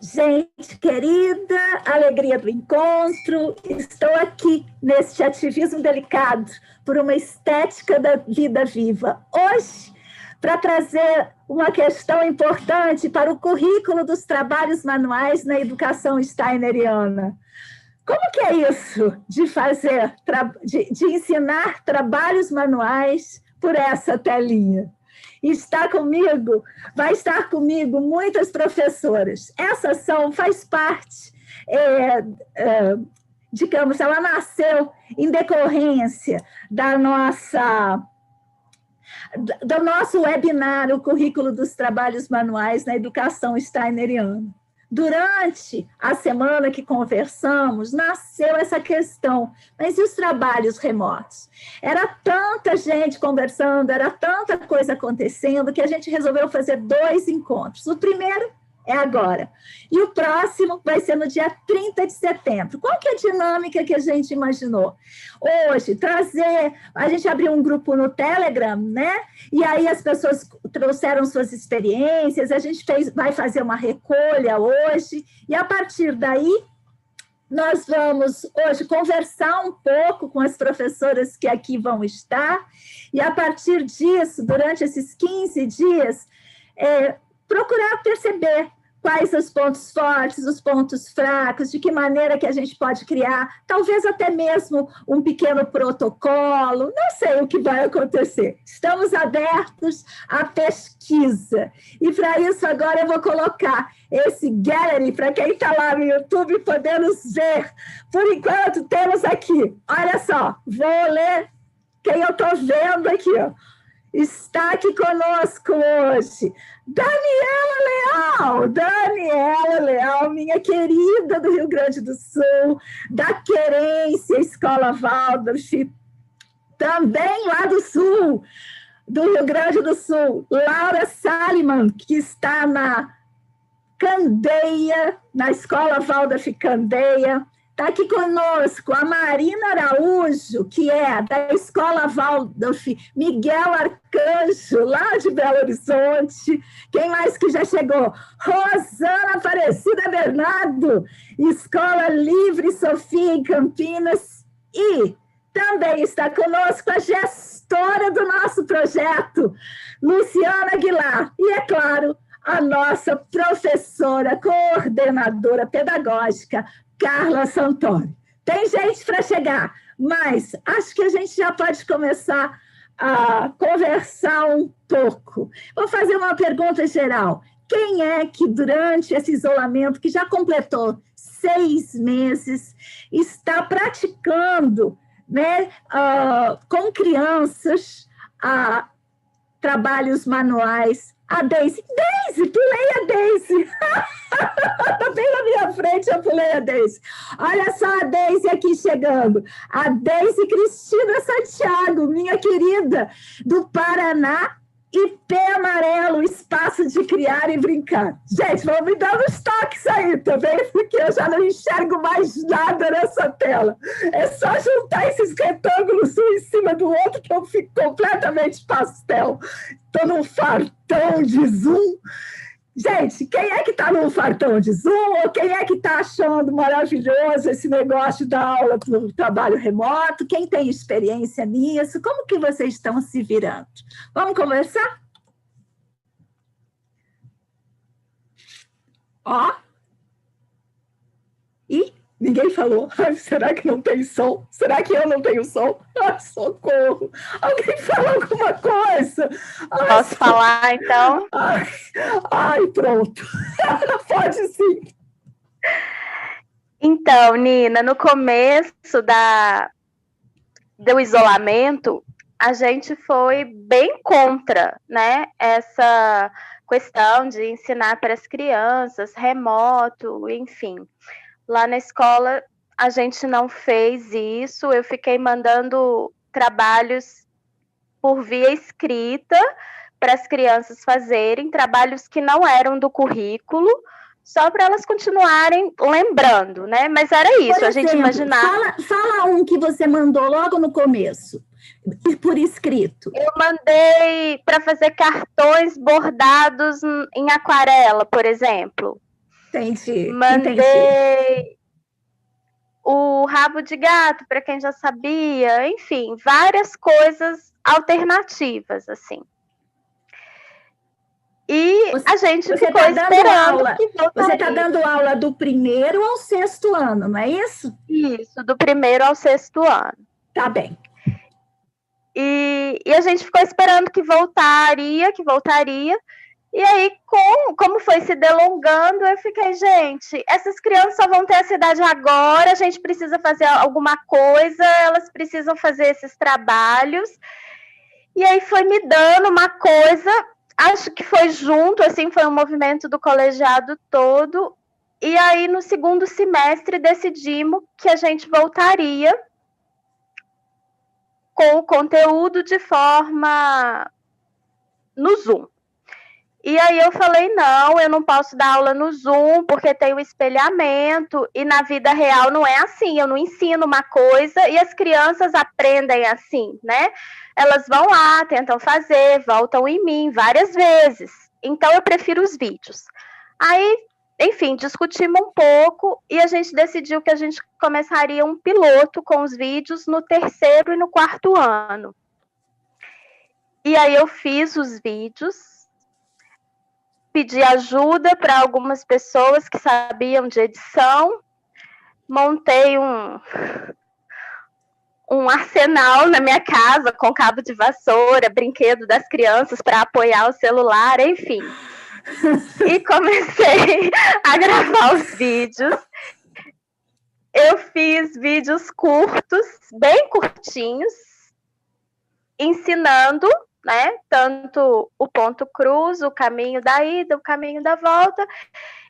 Gente querida, alegria do encontro, estou aqui neste ativismo delicado por uma estética da vida viva. Hoje, para trazer uma questão importante para o currículo dos trabalhos manuais na educação steineriana. Como que é isso de fazer, de ensinar trabalhos manuais por essa telinha? E vai estar comigo muitas professoras. Essa ação faz parte, digamos, ela nasceu em decorrência do nosso webinar, o Currículo dos Trabalhos Manuais na Educação Steineriana. Durante a semana que conversamos, nasceu essa questão, mas e os trabalhos remotos? Era tanta gente conversando, era tanta coisa acontecendo, que a gente resolveu fazer 2 encontros. O primeiro é agora, e o próximo vai ser no dia 30 de setembro. Qual que é a dinâmica que a gente imaginou? Hoje, a gente abriu um grupo no Telegram, né? E aí as pessoas trouxeram suas experiências, a gente vai fazer uma recolha hoje, e a partir daí, nós vamos hoje conversar um pouco com as professoras que aqui vão estar, e a partir disso, durante esses 15 dias, procurar perceber quais os pontos fortes, os pontos fracos, de que maneira que a gente pode criar, talvez até mesmo um pequeno protocolo, não sei o que vai acontecer. Estamos abertos à pesquisa. E para isso agora eu vou colocar esse gallery, para quem está lá no YouTube podendo ver. Por enquanto temos aqui, olha só, vou ler quem eu estou vendo aqui, ó. Está aqui conosco hoje Daniela Leal, minha querida do Rio Grande do Sul, da Querência Escola Waldorf, também lá do Sul, do Rio Grande do Sul, Laura Saliman, que está na Candeia, na Escola Waldorf Candeia. Está aqui conosco a Marina Araújo, que é da Escola Waldorf Miguel Arcanjo, lá de Belo Horizonte. Quem mais que já chegou? Rosana Aparecida Bernardo, Escola Livre Sofia, em Campinas. E também está conosco a gestora do nosso projeto, Luciana Aguilar. E, é claro, a nossa professora, coordenadora pedagógica, Carla Santoro. Tem gente para chegar, mas acho que a gente já pode começar a conversar um pouco. Vou fazer uma pergunta geral. Quem é que, durante esse isolamento, que já completou 6 meses, está praticando, né, com crianças trabalhos manuais? A Deise, pulei a Deise. Está bem na minha frente, eu pulei a Deise. Olha só a Deise aqui chegando. A Deise Cristina Santiago, minha querida, do Paraná, IP Amarelo, Espaço de Criar e Brincar. Gente, vão me dando os toques aí também, porque eu já não enxergo mais nada nessa tela. É só juntar esses retângulos um em cima do outro que eu fico completamente pastel. Estou num fartão de Zoom. Gente, quem é que está num fartão de Zoom? Ou quem é que está achando maravilhoso esse negócio da aula do trabalho remoto? Quem tem experiência nisso? Como que vocês estão se virando? Vamos conversar? Ó. Ih, ninguém falou. Ai, será que não tem som? Será que eu não tenho som? Ai, socorro! Alguém fala alguma coisa? Ai, posso falar, então? Ai, pronto. Pode sim. Então, Nina, no começo do isolamento, a gente foi bem contra, né, essa questão de ensinar para as crianças, remoto, enfim. Lá na escola, a gente não fez isso, eu fiquei mandando trabalhos por via escrita para as crianças fazerem, trabalhos que não eram do currículo, só para elas continuarem lembrando, né? Mas era isso, exemplo, a gente imaginava... Fala um que você mandou logo no começo, por escrito. Eu mandei para fazer cartões bordados em aquarela, por exemplo. Entendi. Mandei o rabo de gato, para quem já sabia, enfim, várias coisas alternativas, assim. E a gente ficou esperando que voltaria. Você está dando aula do 1º ao 6º ano, não é isso? Isso, do 1º ao 6º ano. Tá bem. E a gente ficou esperando que voltaria. E aí, como foi se delongando, eu fiquei, gente, essas crianças só vão ter essa idade agora, a gente precisa fazer alguma coisa, elas precisam fazer esses trabalhos. E aí foi me dando uma coisa, acho que foi junto, assim, foi um movimento do colegiado todo. E aí, no 2º semestre, decidimos que a gente voltaria com o conteúdo de forma no Zoom. E aí eu falei, não, eu não posso dar aula no Zoom, porque tem o espelhamento, e na vida real não é assim, eu não ensino uma coisa e as crianças aprendem assim, né? Elas vão lá, tentam fazer, voltam em mim várias vezes. Então eu prefiro os vídeos. Aí, enfim, discutimos um pouco e a gente decidiu que a gente começaria um piloto com os vídeos no 3º e no 4º ano. E aí eu fiz os vídeos, pedi ajuda para algumas pessoas que sabiam de edição, montei um arsenal na minha casa com cabo de vassoura, brinquedo das crianças para apoiar o celular, enfim. E comecei a gravar os vídeos. Eu fiz vídeos curtos, bem curtinhos, ensinando, né, tanto o ponto cruz, o caminho da ida, o caminho da volta,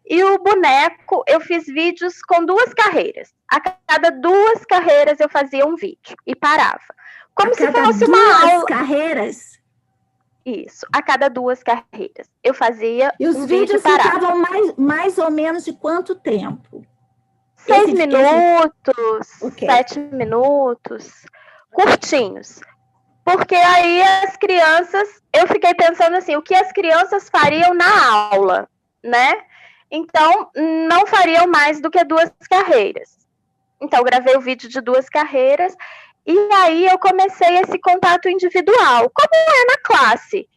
e o boneco, eu fiz vídeos com 2 carreiras. A cada 2 carreiras eu fazia um vídeo e parava. Como se fosse uma aula. 2 carreiras? Isso, a cada 2 carreiras. Eu fazia e os um vídeos vídeo e parava. ficavam mais ou menos de quanto tempo? 6 minutos, 7 minutos, curtinhos. Porque aí as crianças, eu fiquei pensando assim, o que as crianças fariam na aula, né? Então, não fariam mais do que 2 carreiras. Então, eu gravei o vídeo de 2 carreiras e aí eu comecei esse contato individual, como é na classe.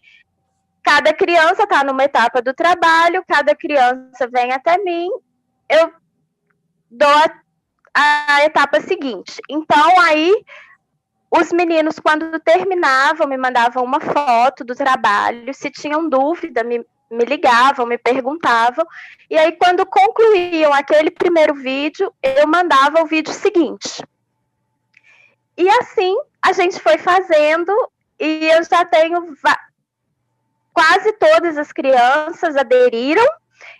Cada criança está numa etapa do trabalho, cada criança vem até mim, eu dou a etapa seguinte. Então, aí, os meninos, quando terminavam, me mandavam uma foto do trabalho, se tinham dúvida, me ligavam, me perguntavam, e aí, quando concluíam aquele primeiro vídeo, eu mandava o vídeo seguinte. E assim, a gente foi fazendo, e eu já tenho quase todas as crianças aderiram,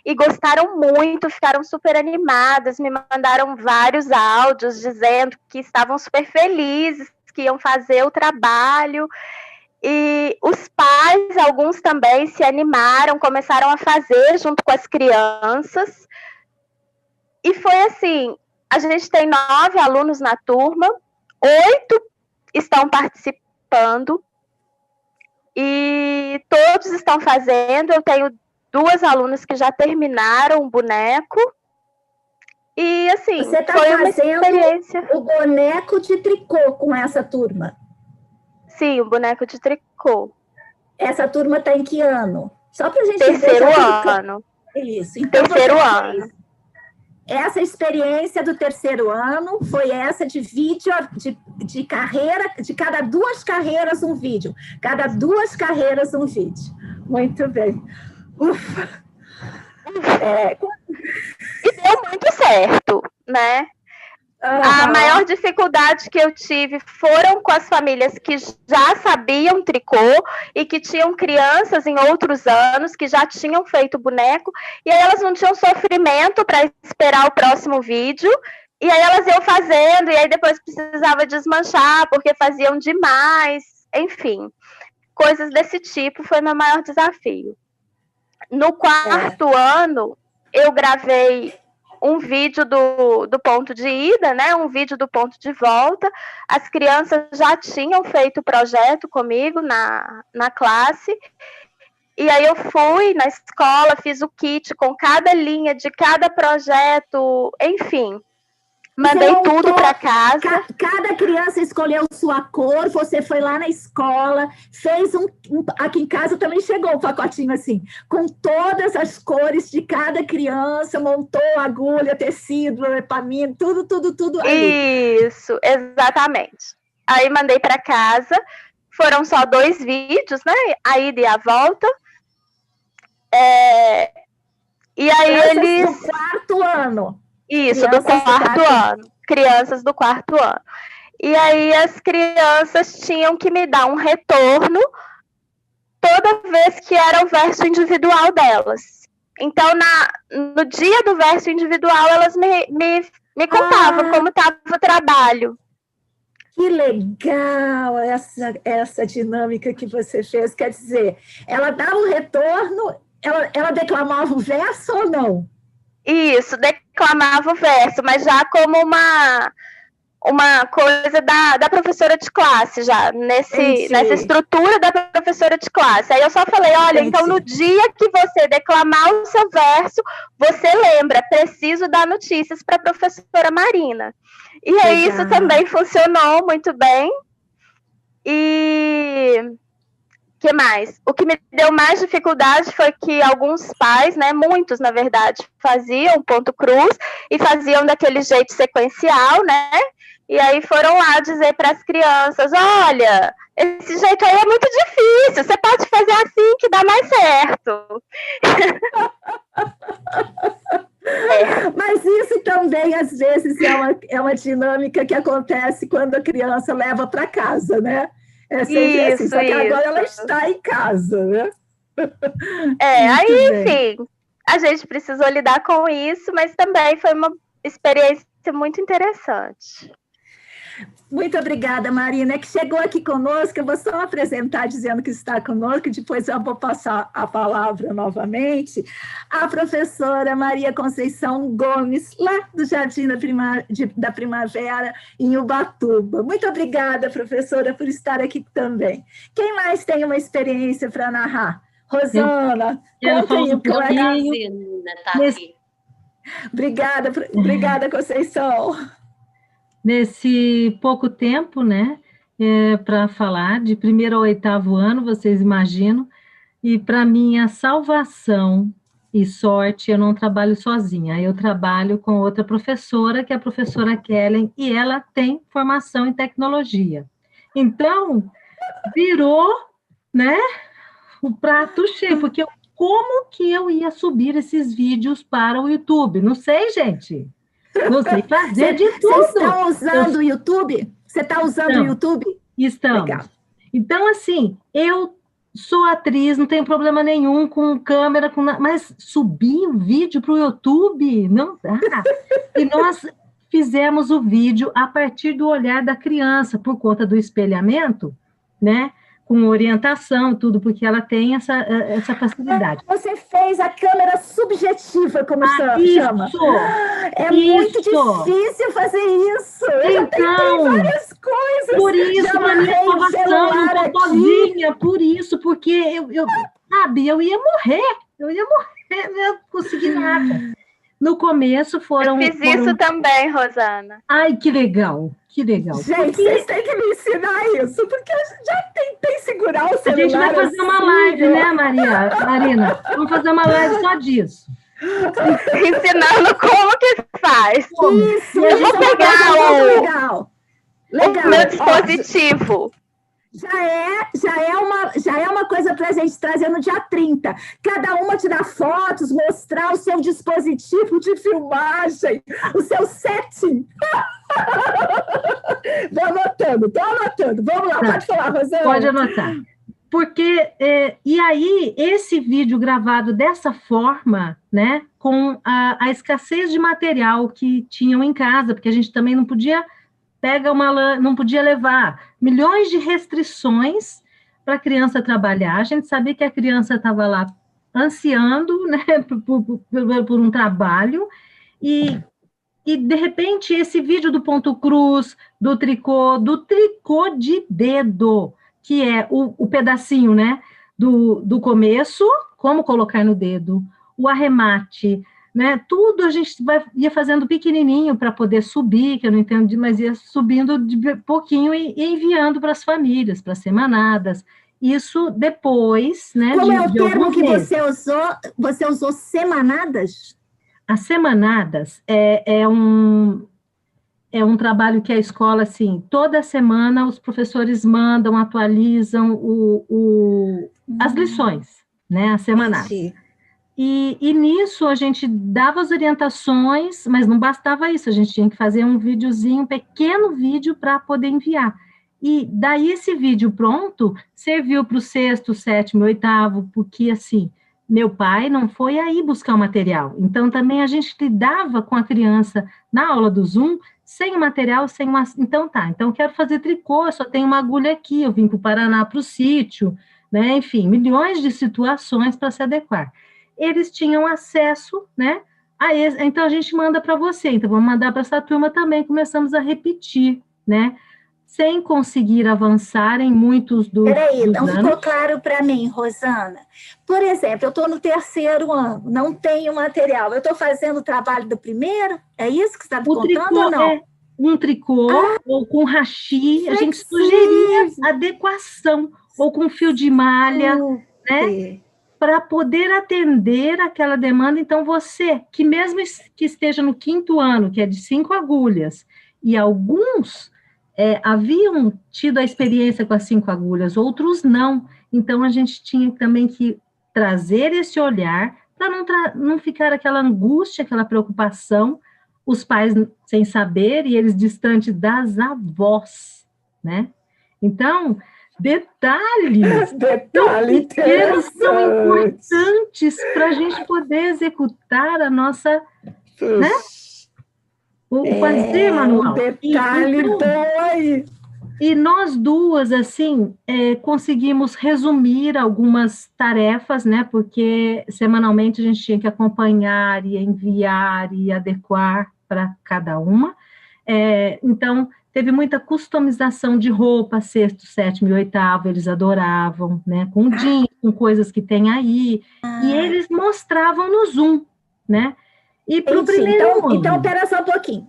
e gostaram muito, ficaram super animadas, me mandaram vários áudios dizendo que estavam super felizes, que iam fazer o trabalho, e os pais, alguns também se animaram, começaram a fazer junto com as crianças, e foi assim, a gente tem 9 alunos na turma, 8 estão participando, e todos estão fazendo, eu tenho 2 alunas que já terminaram o boneco. E assim, você tá foi uma experiência. O boneco de tricô com essa turma? Sim, o boneco de tricô. Essa turma está em que ano? Só para a gente 3º ano. Isso. Então, 3º ano. Essa experiência do 3º ano foi essa de vídeo, de carreira, de cada 2 carreiras um vídeo. Cada 2 carreiras um vídeo. Muito bem. Ufa. E deu muito certo, né? A maior dificuldade que eu tive foram com as famílias que já sabiam tricô e que tinham crianças em outros anos que já tinham feito boneco, e aí elas não tinham sofrimento para esperar o próximo vídeo, e aí elas iam fazendo, e aí depois precisava desmanchar porque faziam demais, enfim, coisas desse tipo foi meu maior desafio. No 4º ano, eu gravei um vídeo do ponto de ida, né? Um vídeo do ponto de volta. As crianças já tinham feito o projeto comigo na classe. E aí eu fui na escola, fiz o kit com cada linha de cada projeto, enfim. Mandei tudo para casa. Cada criança escolheu sua cor, você foi lá na escola, fez aqui em casa também chegou um pacotinho assim, com todas as cores de cada criança, montou agulha, tecido, epamina, tudo ali. Isso, exatamente. Aí mandei para casa, foram só 2 vídeos, né? A ida e a volta. E aí eles... do 4º ano. Isso, do 4º ano. Crianças do 4º ano. E aí as crianças tinham que me dar um retorno toda vez que era o verso individual delas. Então, no dia do verso individual, elas me contavam como estava o trabalho. Que legal essa dinâmica que você fez. Quer dizer, ela dava um retorno, ela declamava o verso ou não? Isso, declamava o verso, mas já como uma coisa da professora de classe, já, nessa estrutura da professora de classe. Aí eu só falei, olha, então no dia que você declamar o seu verso, você lembra, preciso dar notícias para a professora Marina. E aí isso também funcionou muito bem. E que mais? O que me deu mais dificuldade foi que alguns pais, né, muitos na verdade, faziam ponto cruz e faziam daquele jeito sequencial, né? E aí foram lá dizer para as crianças, olha, esse jeito aí é muito difícil, você pode fazer assim que dá mais certo. Mas isso também, às vezes, é uma dinâmica que acontece quando a criança leva para casa, né? É sempre assim, só que agora ela está em casa, né? Aí, enfim, a gente precisou lidar com isso, mas também foi uma experiência muito interessante. Muito obrigada, Marina, que chegou aqui conosco. Eu vou só apresentar dizendo que está conosco, depois eu vou passar a palavra novamente. A professora Maria Conceição Gomes, lá do Jardim da Primavera, em Ubatuba. Muito obrigada, professora, por estar aqui também. Quem mais tem uma experiência para narrar? Rosana, conta aí. Obrigada, Conceição. Nesse pouco tempo, né, para falar de 1º ao 8º ano, vocês imaginam, e para minha salvação e sorte, eu não trabalho sozinha, eu trabalho com outra professora, que é a professora Kellen, e ela tem formação em tecnologia. Então, virou, né, o prato cheio, porque como que eu ia subir esses vídeos para o YouTube? Não sei, gente. Não sei fazer de tudo. Vocês estão usando o YouTube? Você está usando o YouTube? Estamos. Legal. Então, assim, eu sou atriz, não tenho problema nenhum com câmera, mas subir o vídeo para o YouTube, não dá. E nós fizemos o vídeo a partir do olhar da criança, por conta do espelhamento, né? Com orientação, tudo, porque ela tem essa facilidade. Você fez a câmera subjetiva, como chama. É muito difícil fazer isso. Eu tentei várias coisas. Por isso, na minha salvação, não estou sozinha, por isso, porque eu ia morrer, não ia conseguir nada. No começo foram... Eu fiz isso também, Rosana. Ai, que legal, que legal. Gente, vocês têm que me ensinar isso, porque eu já tentei segurar o celular. A gente vai fazer uma live, né, Marina? Vamos fazer uma live só disso. Ensinando como que faz. Isso, eu vou pegar o meu dispositivo. Já é uma coisa para a gente trazer no dia 30. Cada uma tirar fotos, mostrar o seu dispositivo de filmagem, o seu setting. Estou anotando. Vamos lá, pode falar, Rosana. Pode anotar. Porque, e aí, esse vídeo gravado dessa forma, né, com a escassez de material que tinham em casa, porque a gente também não podia... não podia levar milhões de restrições para a criança trabalhar. A gente sabia que a criança estava lá ansiando, né, por um trabalho, e de repente esse vídeo do ponto cruz, do tricô de dedo, que é o pedacinho, né, do começo, como colocar no dedo, o arremate, né? Tudo a gente ia fazendo pequenininho para poder subir, que eu não entendo, mas ia subindo de pouquinho e enviando para as famílias, para as semanadas. Isso depois, né? Como é o de termo alguns que meses. você usou semanadas? As semanadas é um trabalho que a escola, assim, toda semana os professores mandam, atualizam as lições, né? As semanadas. Entendi. E nisso a gente dava as orientações, mas não bastava isso, a gente tinha que fazer um videozinho, um pequeno vídeo para poder enviar. E daí esse vídeo pronto serviu para o 6º, 7º, 8º, porque assim, meu pai não foi aí buscar o material. Então também a gente lidava com a criança na aula do Zoom, sem o material, sem uma... Então tá, então eu quero fazer tricô, eu só tenho uma agulha aqui, eu vim para o Paraná, para o sítio, né? Enfim, milhões de situações para se adequar. Eles tinham acesso, né? Então a gente manda para você, então vamos mandar para essa turma também, começamos a repetir, né? Sem conseguir avançar em muitos Peraí, dos não anos. ficou claro para mim, Rosana. Por exemplo, eu estou no 3º ano, não tenho material. Eu estou fazendo o trabalho do primeiro? É isso que você está me O contando tricô ou não? um tricô ou com hashi, a gente Flexível. sugeria adequação, ou com fio de malha, né? Super. Para poder atender aquela demanda. Então, você, que mesmo que esteja no 5º ano, que é de 5 agulhas, e alguns haviam tido a experiência com as 5 agulhas, outros não. Então, a gente tinha também que trazer esse olhar para não ficar aquela angústia, aquela preocupação, os pais sem saber e eles distantes das avós, né? Então, detalhes pequenos são importantes para a gente poder executar a nossa, né? O fazer manual. Um detalhe bom aí. E nós duas, assim, conseguimos resumir algumas tarefas, né? Porque semanalmente a gente tinha que acompanhar e enviar e adequar para cada uma. Então, teve muita customização de roupa, 6º, 7º e 8º, eles adoravam, né? Com jeans, com coisas que tem aí. E eles mostravam no Zoom, né? E para o primeiro ano. Então, pera só um pouquinho.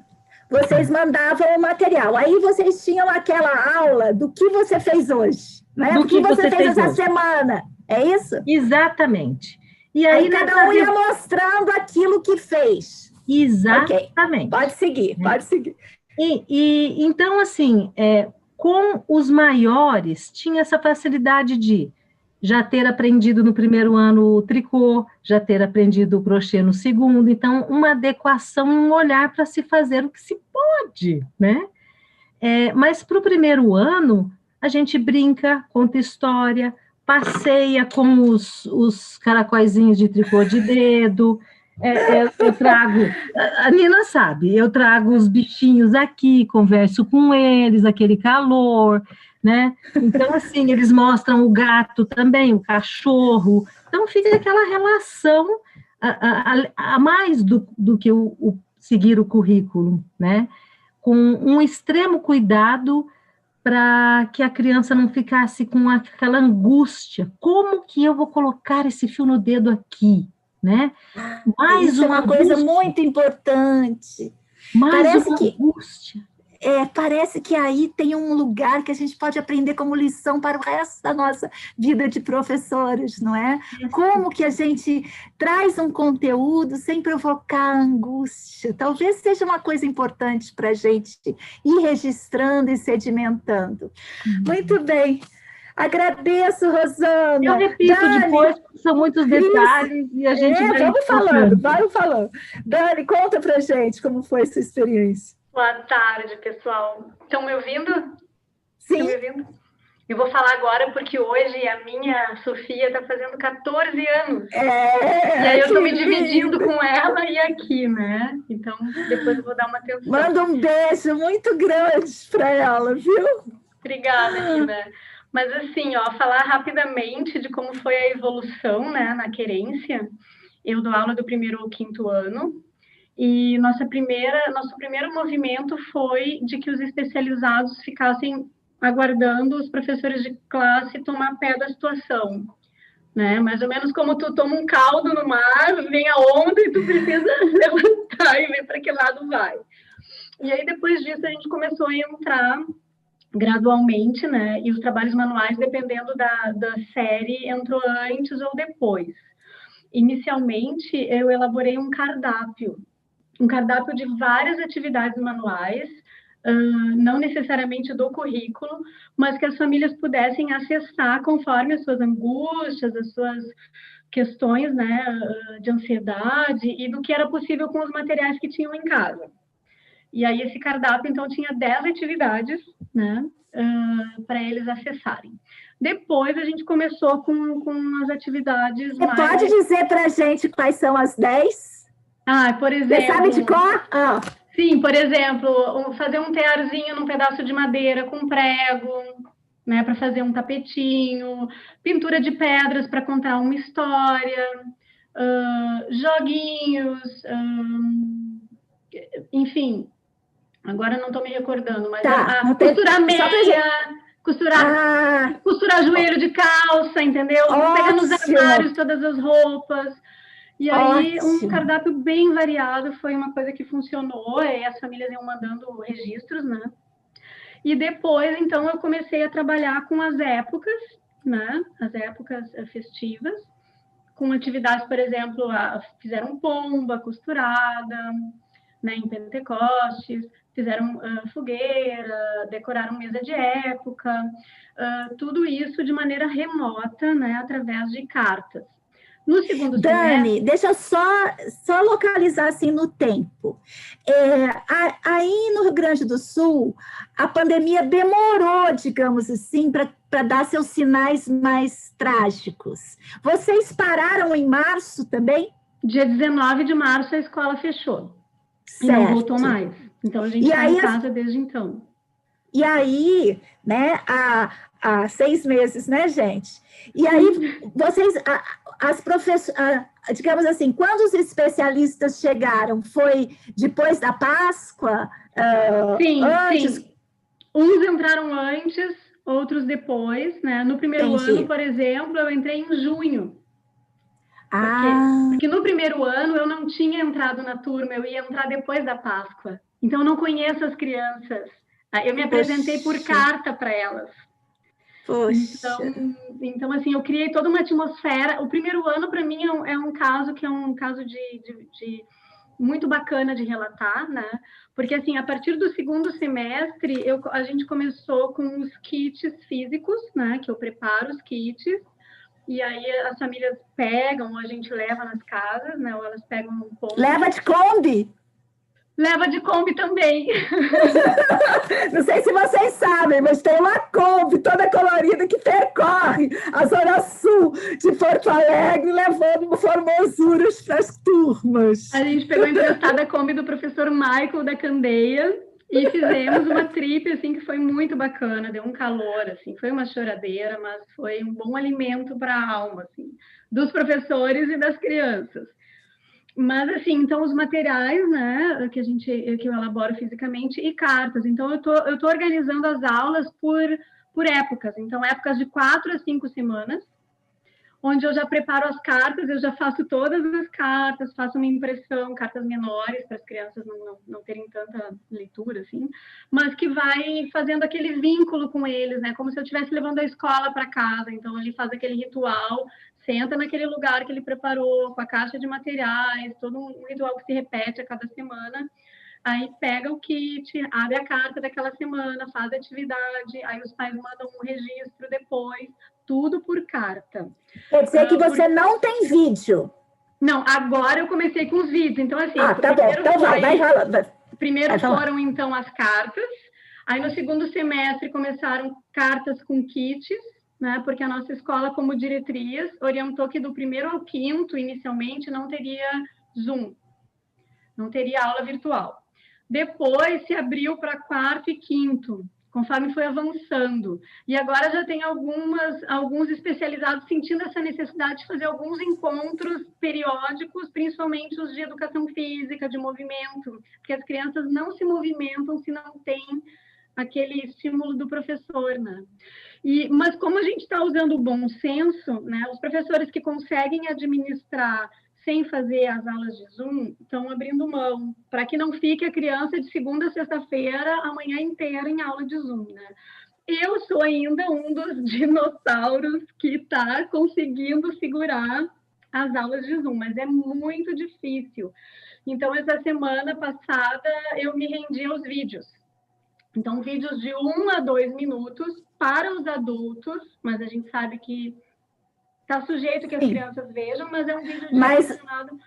Vocês mandavam o material. Aí vocês tinham aquela aula do que você fez hoje, né? Do que você fez essa semana. É isso? Exatamente. E aí cada um ia mostrando aquilo que fez. Exatamente. Okay. Pode seguir, pode seguir. Então, assim, com os maiores, tinha essa facilidade de já ter aprendido no primeiro ano o tricô, já ter aprendido o crochê no segundo, então uma adequação e um olhar para se fazer o que se pode, né? Mas para o primeiro ano, a gente brinca, conta história, passeia com os caracóizinhos de tricô de dedo, eu trago, a Nina sabe, eu trago os bichinhos aqui, converso com eles, aquele calor, né? Então, assim, eles mostram o gato também, o cachorro. Então, fica aquela relação a mais do que o seguir o currículo, né? Com um extremo cuidado para que a criança não ficasse com aquela angústia. Como que eu vou colocar esse fio no dedo aqui, né? Isso é uma coisa muito importante. Mais uma angústia. Parece que aí tem um lugar que a gente pode aprender como lição para o resto da nossa vida de professores, não é? Como que a gente traz um conteúdo sem provocar angústia. Talvez seja uma coisa importante para a gente ir registrando e sedimentando. Muito bem. Agradeço, Rosana. Eu repito Dani, depois, porque são muitos detalhes e a gente vai... Vamos falando. Dani, conta para a gente como foi essa experiência. Boa tarde, pessoal. Estão me ouvindo? Sim. Estão me ouvindo? Eu vou falar agora porque hoje a minha Sofia está fazendo 14 anos. E aí eu estou me dividindo com ela e aqui, né? Então, depois eu vou dar uma atenção. Manda um beijo muito grande para ela, viu? Obrigada, Nina. Mas assim, falar rapidamente de como foi a evolução, né, na querência. Eu dou aula do 1º ao 5º ano. E nosso primeiro movimento foi de que os especializados ficassem aguardando os professores de classe tomar pé da situação. né? Mais ou menos como tu toma um caldo no mar, vem a onda e tu precisa levantar e ver para que lado vai. E aí, depois disso, a gente começou a entrar gradualmente, né? E os trabalhos manuais, dependendo da série, entrou antes ou depois. Inicialmente, eu elaborei um cardápio de várias atividades manuais, não necessariamente do currículo, mas que as famílias pudessem acessar conforme as suas angústias, as suas questões, né, de ansiedade e do que era possível com os materiais que tinham em casa. E aí esse cardápio, então, tinha 10 atividades, né, para eles acessarem. Depois a gente começou com as atividades Você pode dizer para a gente quais são as 10? Por exemplo... Você sabe de cor? Sim, por exemplo, fazer um tearzinho num pedaço de madeira com prego, né, para fazer um tapetinho, pintura de pedras para contar uma história, joguinhos, enfim, agora não estou me recordando, mas costurar meia, costurar joelho de calça, entendeu? Pegar nos armários todas as roupas. E aí, um cardápio bem variado foi uma coisa que funcionou, e as famílias iam mandando registros, né? E depois, então, eu comecei a trabalhar com as épocas, né? As épocas festivas, com atividades, por exemplo, fizeram pomba costurada, né, em Pentecostes, fizeram fogueira, decoraram mesa de época, tudo isso de maneira remota, né, através de cartas. No segundo Dani, deixa eu só localizar assim no tempo. Aí no Rio Grande do Sul, a pandemia demorou, digamos assim, para dar seus sinais mais trágicos. Vocês pararam em março também? Dia 19 de março a escola fechou. Certo. E não voltou mais. Então a gente está em casa desde então. E aí, né, há 6 meses, né, gente? E aí, vocês, as professoras, digamos assim, quando os especialistas chegaram, foi depois da Páscoa? Antes? Sim. Uns entraram antes, outros depois, né? No primeiro ano, por exemplo, eu entrei em junho. Porque no primeiro ano eu não tinha entrado na turma, eu ia entrar depois da Páscoa. Então, eu não conheço as crianças. Eu me apresentei por carta para elas. Então, assim, eu criei toda uma atmosfera. O primeiro ano, para mim, é um caso de muito bacana de relatar, né? Porque, assim, a partir do segundo semestre, a gente começou com os kits físicos, né? Que eu preparo os kits. E aí as famílias pegam, ou a gente leva nas casas, né? Ou elas pegam um ponto. Leva de Kombi? Leva de Kombi também. Não sei se vocês sabem, mas tem uma Kombi toda colorida que percorre a Zona Sul de Porto Alegre, levando formosuras para as turmas. A gente pegou emprestada a Kombi do professor Michael da Candeia e fizemos uma trip, assim, que foi muito bacana, deu um calor, assim, foi uma choradeira, mas foi um bom alimento para a alma, assim, dos professores e das crianças. Mas, assim, então, os materiais, né, que eu elaboro fisicamente e cartas. Então, eu tô organizando as aulas por épocas. Então, épocas de 4 a 5 semanas, onde eu já preparo as cartas, eu já faço todas as cartas, faço uma impressão, cartas menores, para as crianças não terem tanta leitura, assim, mas que vai fazendo aquele vínculo com eles, né, como se eu estivesse levando a escola para casa. Então, ele faz aquele ritual, senta naquele lugar que ele preparou, com a caixa de materiais, todo um ritual que se repete a cada semana. Aí pega o kit, abre a carta daquela semana, faz a atividade, aí os pais mandam um registro depois, tudo por carta. Quer dizer que você não tem vídeo? Não, agora eu comecei com os vídeos. Então, assim, tá bom. Então vai falando. Primeiro foram, então, as cartas. Aí, no segundo semestre, começaram cartas com kits, né? Porque a nossa escola, como diretriz, orientou que do primeiro ao quinto, inicialmente, não teria Zoom, não teria aula virtual. Depois se abriu para quarto e quinto, conforme foi avançando. E agora já tem alguns especializados sentindo essa necessidade de fazer alguns encontros periódicos, principalmente os de educação física, de movimento, porque as crianças não se movimentam se não tem aquele estímulo do professor, né? Mas como a gente está usando o bom senso, né? Os professores que conseguem administrar sem fazer as aulas de Zoom estão abrindo mão, para que não fique a criança de segunda a sexta-feira, a manhã inteira em aula de Zoom, né? Eu sou ainda um dos dinossauros que está conseguindo segurar as aulas de Zoom, mas é muito difícil. Então, essa semana passada, eu me rendi aos vídeos. Então, vídeos de 1 a 2 minutos para os adultos, mas a gente sabe que está sujeito que as crianças vejam, mas é um vídeo direcionado.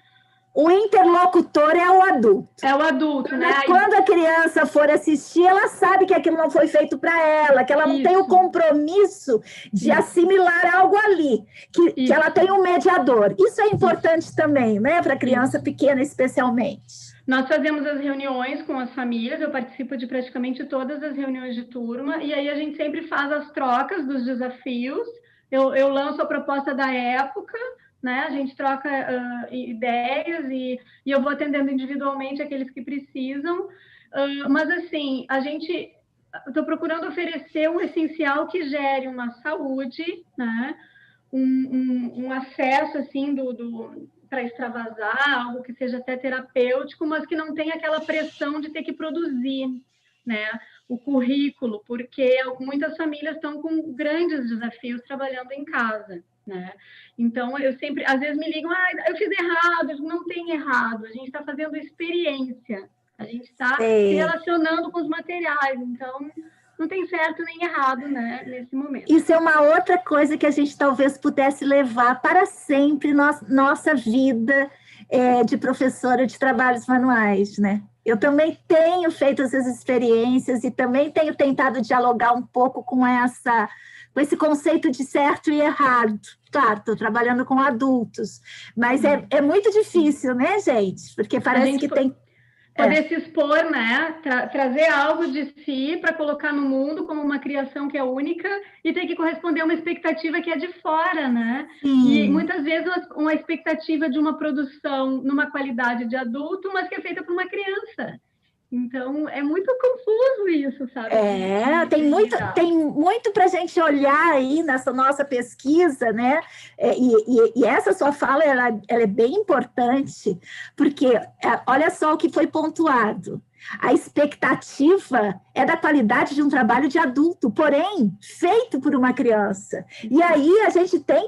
O interlocutor é o adulto. É o adulto, né? Quando a criança for assistir, ela sabe que aquilo não foi feito para ela, que ela não tem o compromisso de assimilar algo ali, que ela tem um mediador. Isso é importante também, né? Para a criança pequena, especialmente. Nós fazemos as reuniões com as famílias, eu participo de praticamente todas as reuniões de turma, e aí a gente sempre faz as trocas dos desafios. Eu lanço a proposta da época, né? A gente troca ideias e eu vou atendendo individualmente aqueles que precisam. Mas, assim, estou procurando oferecer um essencial que gere uma saúde, né? Um acesso, assim, para extravasar, algo que seja até terapêutico, mas que não tenha aquela pressão de ter que produzir, né, o currículo, porque muitas famílias estão com grandes desafios trabalhando em casa, né? Então, eu sempre, às vezes me ligam, eu fiz errado, não tem errado, a gente está fazendo experiência, a gente está se relacionando com os materiais, então não tem certo nem errado, né, nesse momento. Isso é uma outra coisa que a gente talvez pudesse levar para sempre nossa vida de professora de trabalhos manuais, né? Eu também tenho feito essas experiências e também tenho tentado dialogar um pouco com esse conceito de certo e errado. Claro, estou trabalhando com adultos, mas é muito difícil, né, gente? Porque parece que tem... Poder se expor, né? Trazer algo de si para colocar no mundo como uma criação que é única e ter que corresponder a uma expectativa que é de fora, né? E muitas vezes uma expectativa de uma produção numa qualidade de adulto, mas que é feita por uma criança. Então, é muito confuso isso, sabe? Tem muito para a gente olhar aí nessa nossa pesquisa, né? E essa sua fala, ela é bem importante, porque olha só o que foi pontuado. A expectativa é da qualidade de um trabalho de adulto, porém, feito por uma criança. E aí a gente tem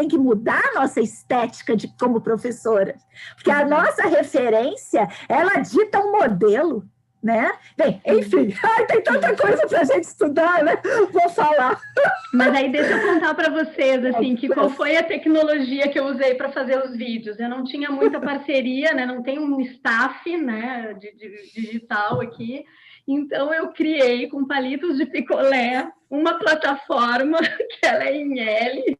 que mudar a nossa estética como professora, porque a nossa referência, ela dita um modelo, né? Bem, enfim, tem tanta coisa para a gente estudar, né? Vou falar. Mas aí deixa eu contar para vocês, assim, qual foi a tecnologia que eu usei para fazer os vídeos. Eu não tinha muita parceria, né? Não tenho um staff, né, de digital aqui. Então, eu criei com palitos de picolé uma plataforma que ela é em L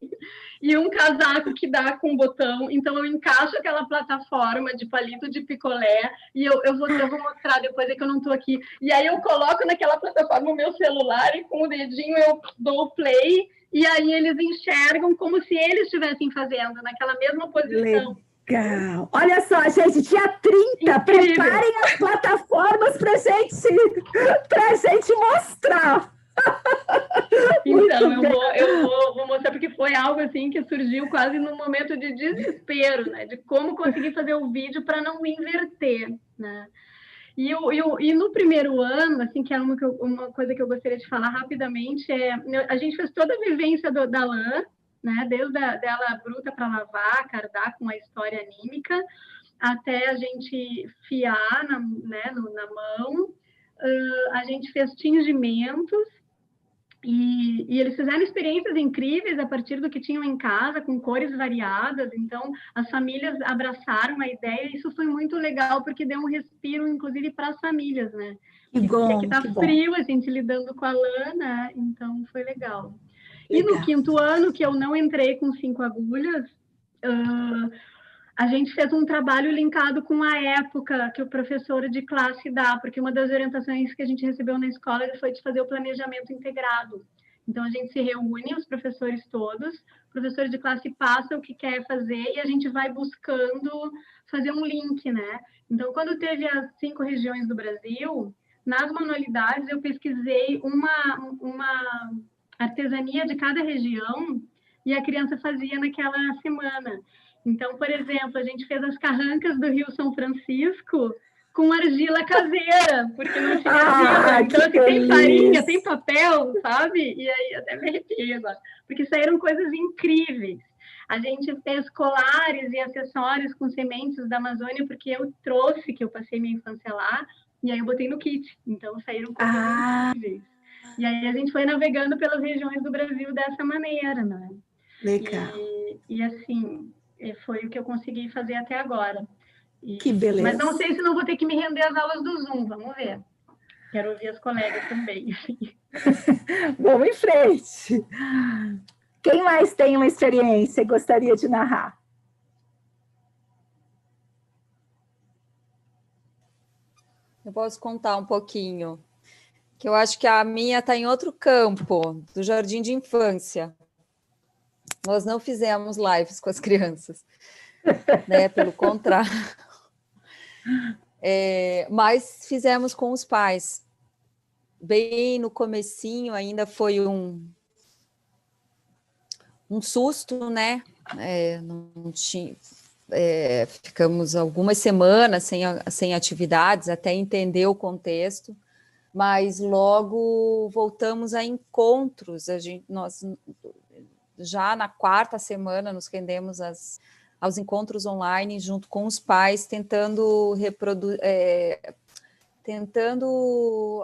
e um casaco que dá com botão. Então, eu encaixo aquela plataforma de palito de picolé e eu vou mostrar depois, é que eu não estou aqui. E aí, eu coloco naquela plataforma o meu celular e com o dedinho eu dou o play e aí eles enxergam como se eles estivessem fazendo naquela mesma posição. Legal. Olha só, gente, dia 30, incrível. Preparem as plataformas para gente mostrar. Então, eu vou mostrar, porque foi algo assim que surgiu quase num momento de desespero, né? De como conseguir fazer o vídeo para não inverter, né? E no primeiro ano, assim, que é uma coisa que eu gostaria de falar rapidamente, a gente fez toda a vivência da lã, né? Desde dela bruta para lavar, cardar com a história anímica, até a gente fiar na mão. A gente fez tingimentos e eles fizeram experiências incríveis a partir do que tinham em casa, com cores variadas. Então, as famílias abraçaram a ideia e isso foi muito legal, porque deu um respiro, inclusive, para as famílias, né? Porque tá frio, a gente lidando com a lã, né? Então, foi legal. E no quinto ano, que eu não entrei com 5 agulhas, a gente fez um trabalho linkado com a época que o professor de classe dá, porque uma das orientações que a gente recebeu na escola foi de fazer o planejamento integrado. Então, a gente se reúne, os professores todos, o professor de classe passa o que quer fazer e a gente vai buscando fazer um link, né? Então, quando teve as 5 regiões do Brasil, nas manualidades eu pesquisei uma artesania de cada região e a criança fazia naquela semana. Então, por exemplo, a gente fez as carrancas do Rio São Francisco com argila caseira, porque não tinha argila. Então, assim, tem farinha, tem papel, sabe? E aí, até me arrepiei agora. Porque saíram coisas incríveis. A gente fez colares e acessórios com sementes da Amazônia, porque eu trouxe, que eu passei minha infância lá, e aí eu botei no kit. Então, saíram coisas incríveis. E aí a gente foi navegando pelas regiões do Brasil dessa maneira, né? Legal. E assim, foi o que eu consegui fazer até agora. Que beleza. Mas não sei se não vou ter que me render às aulas do Zoom, vamos ver. Quero ouvir as colegas também. Vamos em frente. Quem mais tem uma experiência e gostaria de narrar? Eu posso contar um pouquinho, que eu acho que a minha está em outro campo, do jardim de infância. Nós não fizemos lives com as crianças, né? Pelo contrário. Mas fizemos com os pais. Bem no comecinho ainda foi um susto, né? Não tinha, ficamos algumas semanas sem atividades até entender o contexto, mas logo voltamos a encontros. Nós já na 4ª semana nos rendemos aos encontros online junto com os pais, tentando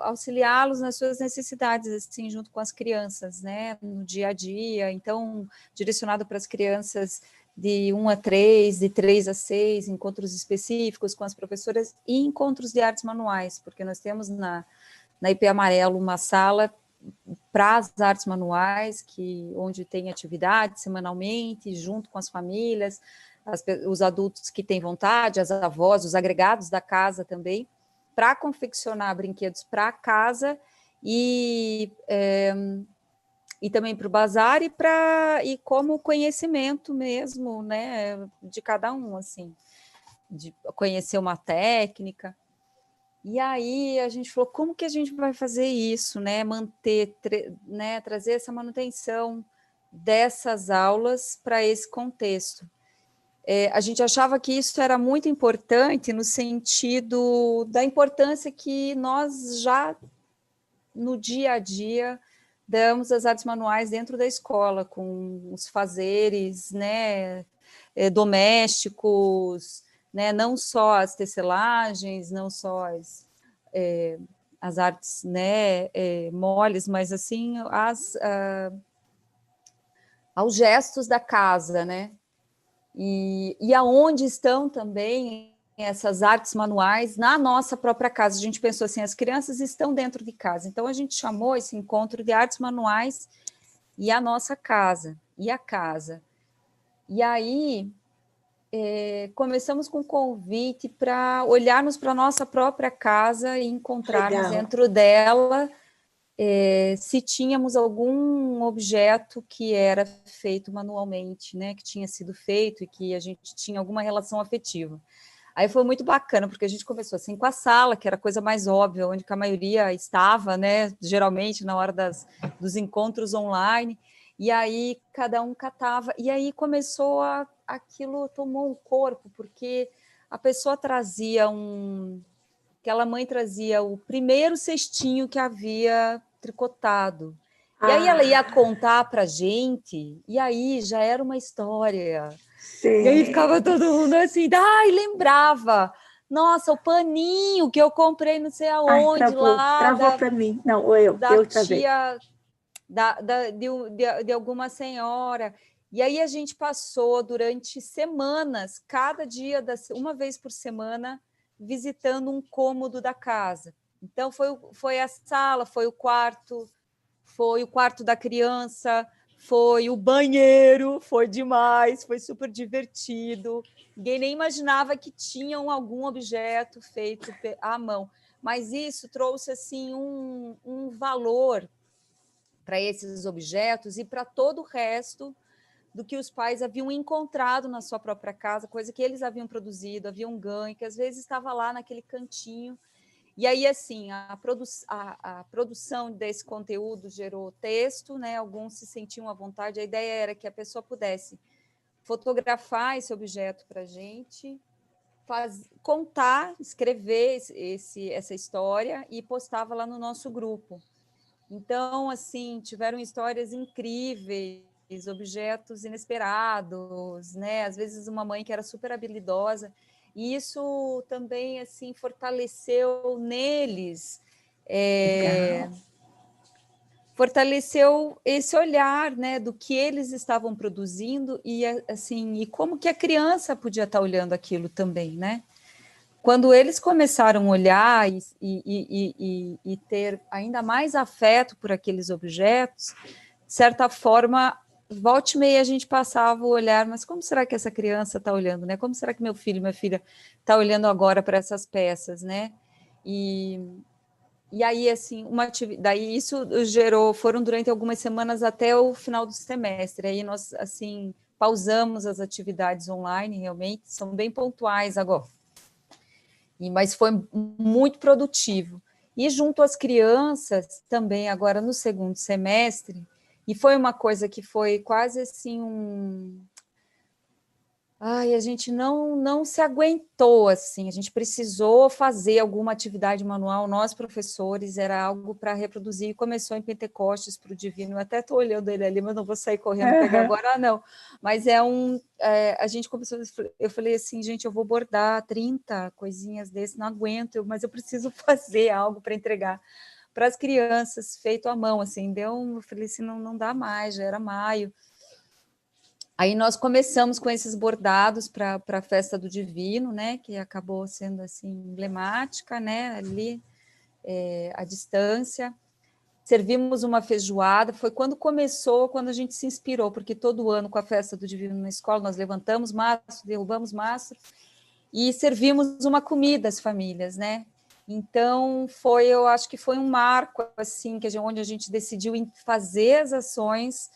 auxiliá-los nas suas necessidades, assim, junto com as crianças, né, no dia a dia. Então, direcionado para as crianças de 1 a 3, de 3 a 6, encontros específicos com as professoras e encontros de artes manuais, porque nós temos na IP Amarelo uma sala para as artes manuais, onde tem atividade semanalmente, junto com as famílias, os adultos que têm vontade, as avós, os agregados da casa também, para confeccionar brinquedos para casa e também para o bazar e como conhecimento mesmo, né, de cada um, assim, de conhecer uma técnica. E aí a gente falou, como que a gente vai fazer isso, né, trazer essa manutenção dessas aulas para esse contexto. A gente achava que isso era muito importante no sentido da importância que nós já, no dia a dia, damos às artes manuais dentro da escola, com os fazeres, né, domésticos, né, não só as tecelagens, não só as artes, né, moles, mas assim, aos gestos da casa, né? E aonde estão também essas artes manuais na nossa própria casa. A gente pensou assim, as crianças estão dentro de casa, então a gente chamou esse encontro de artes manuais e a nossa casa, e a casa. E aí começamos com um convite para olharmos para a nossa própria casa e encontrarmos dentro dela se tínhamos algum objeto que era feito manualmente, né, que tinha sido feito e que a gente tinha alguma relação afetiva. Aí foi muito bacana, porque a gente começou assim com a sala, que era a coisa mais óbvia, onde a maioria estava, né, geralmente na hora dos encontros online, e aí cada um catava, e aí começou aquilo tomou um corpo, porque a pessoa trazia aquela mãe trazia o primeiro cestinho que havia tricotado. E aí ela ia contar para a gente, e aí já era uma história. Sim. E aí ficava todo mundo assim, lembrava. Nossa, o paninho que eu comprei não sei aonde. Travou para mim. Não, eu travei. Tia, de alguma senhora. E aí a gente passou durante semanas, cada dia, uma vez por semana, visitando um cômodo da casa. Então, foi a sala, foi o quarto da criança, foi o banheiro, foi demais, foi super divertido. Ninguém nem imaginava que tinham algum objeto feito à mão. Mas isso trouxe assim, um valor para esses objetos e para todo o resto do que os pais haviam encontrado na sua própria casa, coisa que eles haviam produzido, haviam ganho, que às vezes estava lá naquele cantinho. E aí, assim, a produção desse conteúdo gerou texto, né? Alguns se sentiam à vontade. A ideia era que a pessoa pudesse fotografar esse objeto para a gente, contar, escrever essa história e postava lá no nosso grupo. Então, assim, tiveram histórias incríveis, objetos inesperados, né? Às vezes uma mãe que era super habilidosa, e isso também, assim, fortaleceu neles, fortaleceu esse olhar, né, do que eles estavam produzindo e, assim, e como que a criança podia estar olhando aquilo também, né? Quando eles começaram a olhar e ter ainda mais afeto por aqueles objetos, de certa forma, volta e meia a gente passava o olhar, mas como será que essa criança está olhando, né? Como será que meu filho, minha filha está olhando agora para essas peças, né? E aí, assim, daí isso foram durante algumas semanas até o final do semestre. Aí nós, assim, pausamos as atividades online, realmente, são bem pontuais agora. Mas foi muito produtivo. E junto às crianças, também agora no segundo semestre, e foi uma coisa que foi quase assim a gente não se aguentou, assim, a gente precisou fazer alguma atividade manual, nós professores, era algo para reproduzir, começou em Pentecostes para o Divino, eu até estou olhando ele ali, mas não vou sair correndo pegar agora, não, mas a gente começou, eu falei assim, gente, eu vou bordar 30 coisinhas desse, não aguento, mas eu preciso fazer algo para entregar para as crianças, feito à mão, assim, eu falei assim, não dá mais, já era maio. Aí nós começamos com esses bordados para a festa do Divino, né, que acabou sendo assim emblemática, né, ali à distância. Servimos uma feijoada, foi quando a gente se inspirou, porque todo ano com a festa do Divino na escola nós levantamos mastro, derrubamos mastro e servimos uma comida às famílias, né? Então eu acho que foi um marco assim, onde a gente decidiu fazer as ações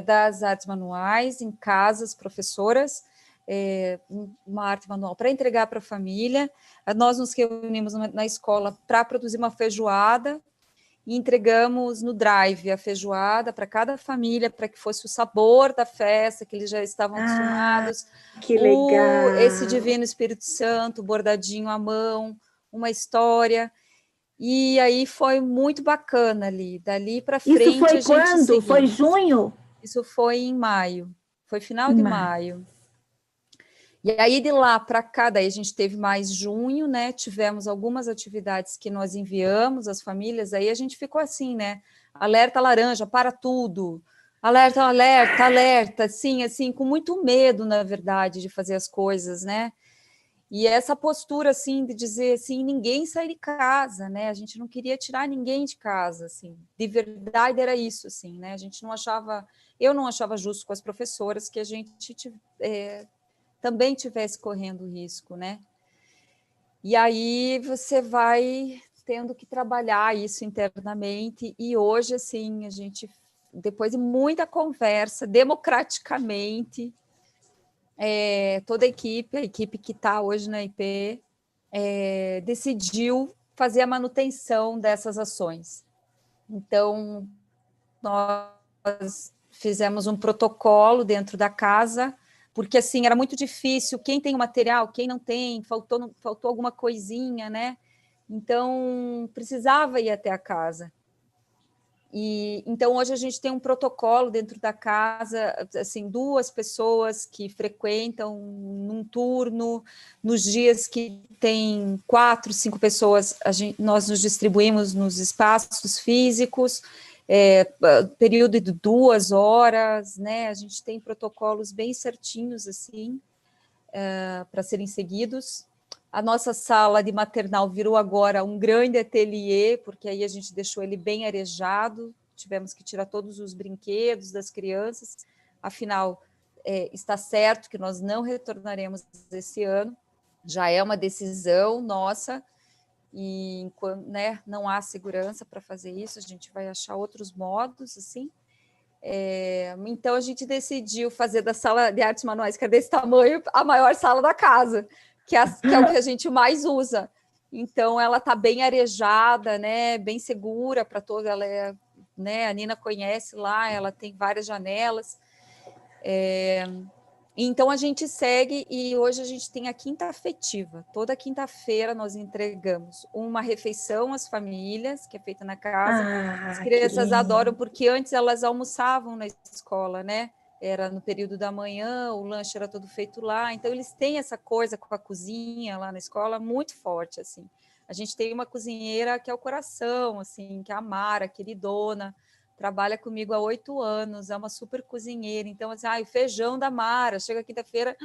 das artes manuais em casas, professoras, uma arte manual para entregar para a família. Nós nos reunimos na escola para produzir uma feijoada e entregamos no drive a feijoada para cada família, para que fosse o sabor da festa, que eles já estavam acostumados. Que legal! Esse Divino Espírito Santo, bordadinho à mão, uma história. E aí foi muito bacana ali. Dali para frente. Isso foi quando? Foi junho? Isso foi em maio. Foi final de maio. E aí de lá para cá, daí a gente teve mais junho, né? Tivemos algumas atividades que nós enviamos às famílias. Aí a gente ficou assim, né? Alerta laranja, para tudo. Alerta, alerta, alerta. Assim, com muito medo, na verdade, de fazer as coisas, né? E essa postura, assim, de dizer, assim, ninguém sai de casa, né? A gente não queria tirar ninguém de casa, assim. De verdade era isso, assim, né? A gente não achava... Eu não achava justo com as professoras que a gente também tivesse correndo risco, né? E aí você vai tendo que trabalhar isso internamente. E hoje, assim, a gente, depois de muita conversa, democraticamente... toda a equipe que está hoje na IP, decidiu fazer a manutenção dessas ações. Então, nós fizemos um protocolo dentro da casa, porque assim era muito difícil, quem tem o material, quem não tem, faltou alguma coisinha, né? Então, precisava ir até a casa. E então hoje a gente tem um protocolo dentro da casa, assim, 2 pessoas que frequentam num turno, nos dias que tem 4, 5 pessoas, nós nos distribuímos nos espaços físicos, período de 2 horas, né? A gente tem protocolos bem certinhos assim para serem seguidos. A nossa sala de maternal virou agora um grande ateliê, porque aí a gente deixou ele bem arejado, tivemos que tirar todos os brinquedos das crianças, afinal, está certo que nós não retornaremos esse ano, já é uma decisão nossa, e enquanto, né, não há segurança para fazer isso, a gente vai achar outros modos, assim. Então, a gente decidiu fazer da sala de artes manuais, que é desse tamanho, a maior sala da casa, que é o que a gente mais usa. Então, ela está bem arejada, né? Bem segura para toda. Ela é, né? A Nina conhece lá, ela tem várias janelas. Então, a gente segue e hoje a gente tem a quinta afetiva. Toda quinta-feira nós entregamos uma refeição às famílias, que é feita na casa. As crianças adoram, porque antes elas almoçavam na escola, né? Era no período da manhã, o lanche era todo feito lá. Então, eles têm essa coisa com a cozinha lá na escola muito forte, assim. A gente tem uma cozinheira que é o coração, assim, que é a Mara, queridona, trabalha comigo há 8 anos, é uma super cozinheira. Então, assim, o feijão da Mara, chega quinta-feira,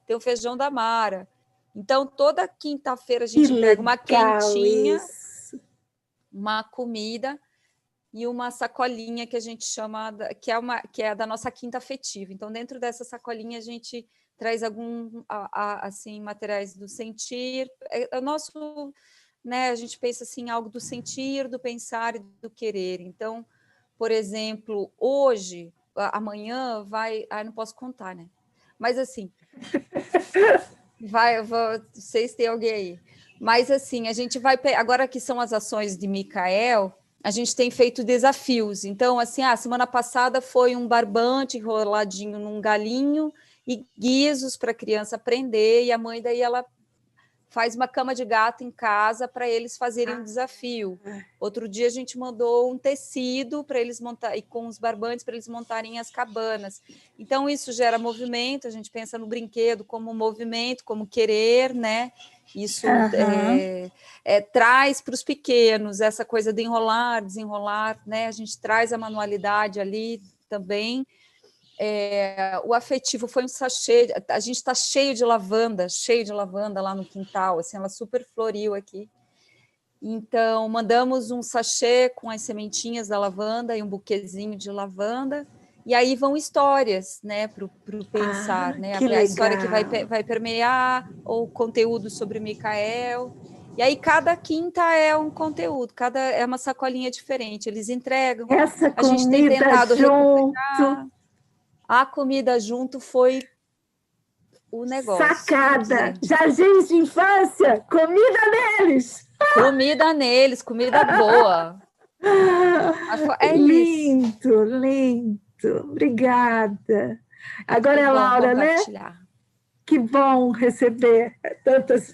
tem o feijão da Mara. Então, toda quinta-feira a gente entrega uma quentinha, uma comida e uma sacolinha que a gente chama, que é da nossa quinta afetiva. Então, dentro dessa sacolinha, a gente traz assim, materiais do sentir. É o nosso, né, a gente pensa assim, algo do sentir, do pensar e do querer. Então, por exemplo, hoje, amanhã vai... não posso contar, né? Mas assim, não sei se tem alguém aí. Mas assim, a gente vai... Agora que são as ações de Micael, a gente tem feito desafios. Então, assim, semana passada foi um barbante enroladinho num galinho e guizos para a criança aprender, e a mãe daí ela faz uma cama de gato em casa para eles fazerem um desafio. Outro dia a gente mandou um tecido para eles montar, e com os barbantes para eles montarem as cabanas. Então isso gera movimento, a gente pensa no brinquedo como movimento, como querer, né? Isso traz para os pequenos essa coisa de enrolar, desenrolar, né? A gente traz a manualidade ali também. O afetivo foi um sachê, a gente está cheio de lavanda lá no quintal, assim, ela super floriu aqui. Então, mandamos um sachê com as sementinhas da lavanda e um buquezinho de lavanda, e aí vão histórias, né, para o pensar, né, a história que vai permear, ou conteúdo sobre Micael, e aí cada quinta é um conteúdo, é uma sacolinha diferente, eles entregam. Essa comida a gente tem tentado junto... recuperar. A comida junto foi o negócio. Sacada! Jardins de infância, comida neles! Comida neles, comida boa. Lindo, lindo. Obrigada. Agora é a Laura, né? Que bom receber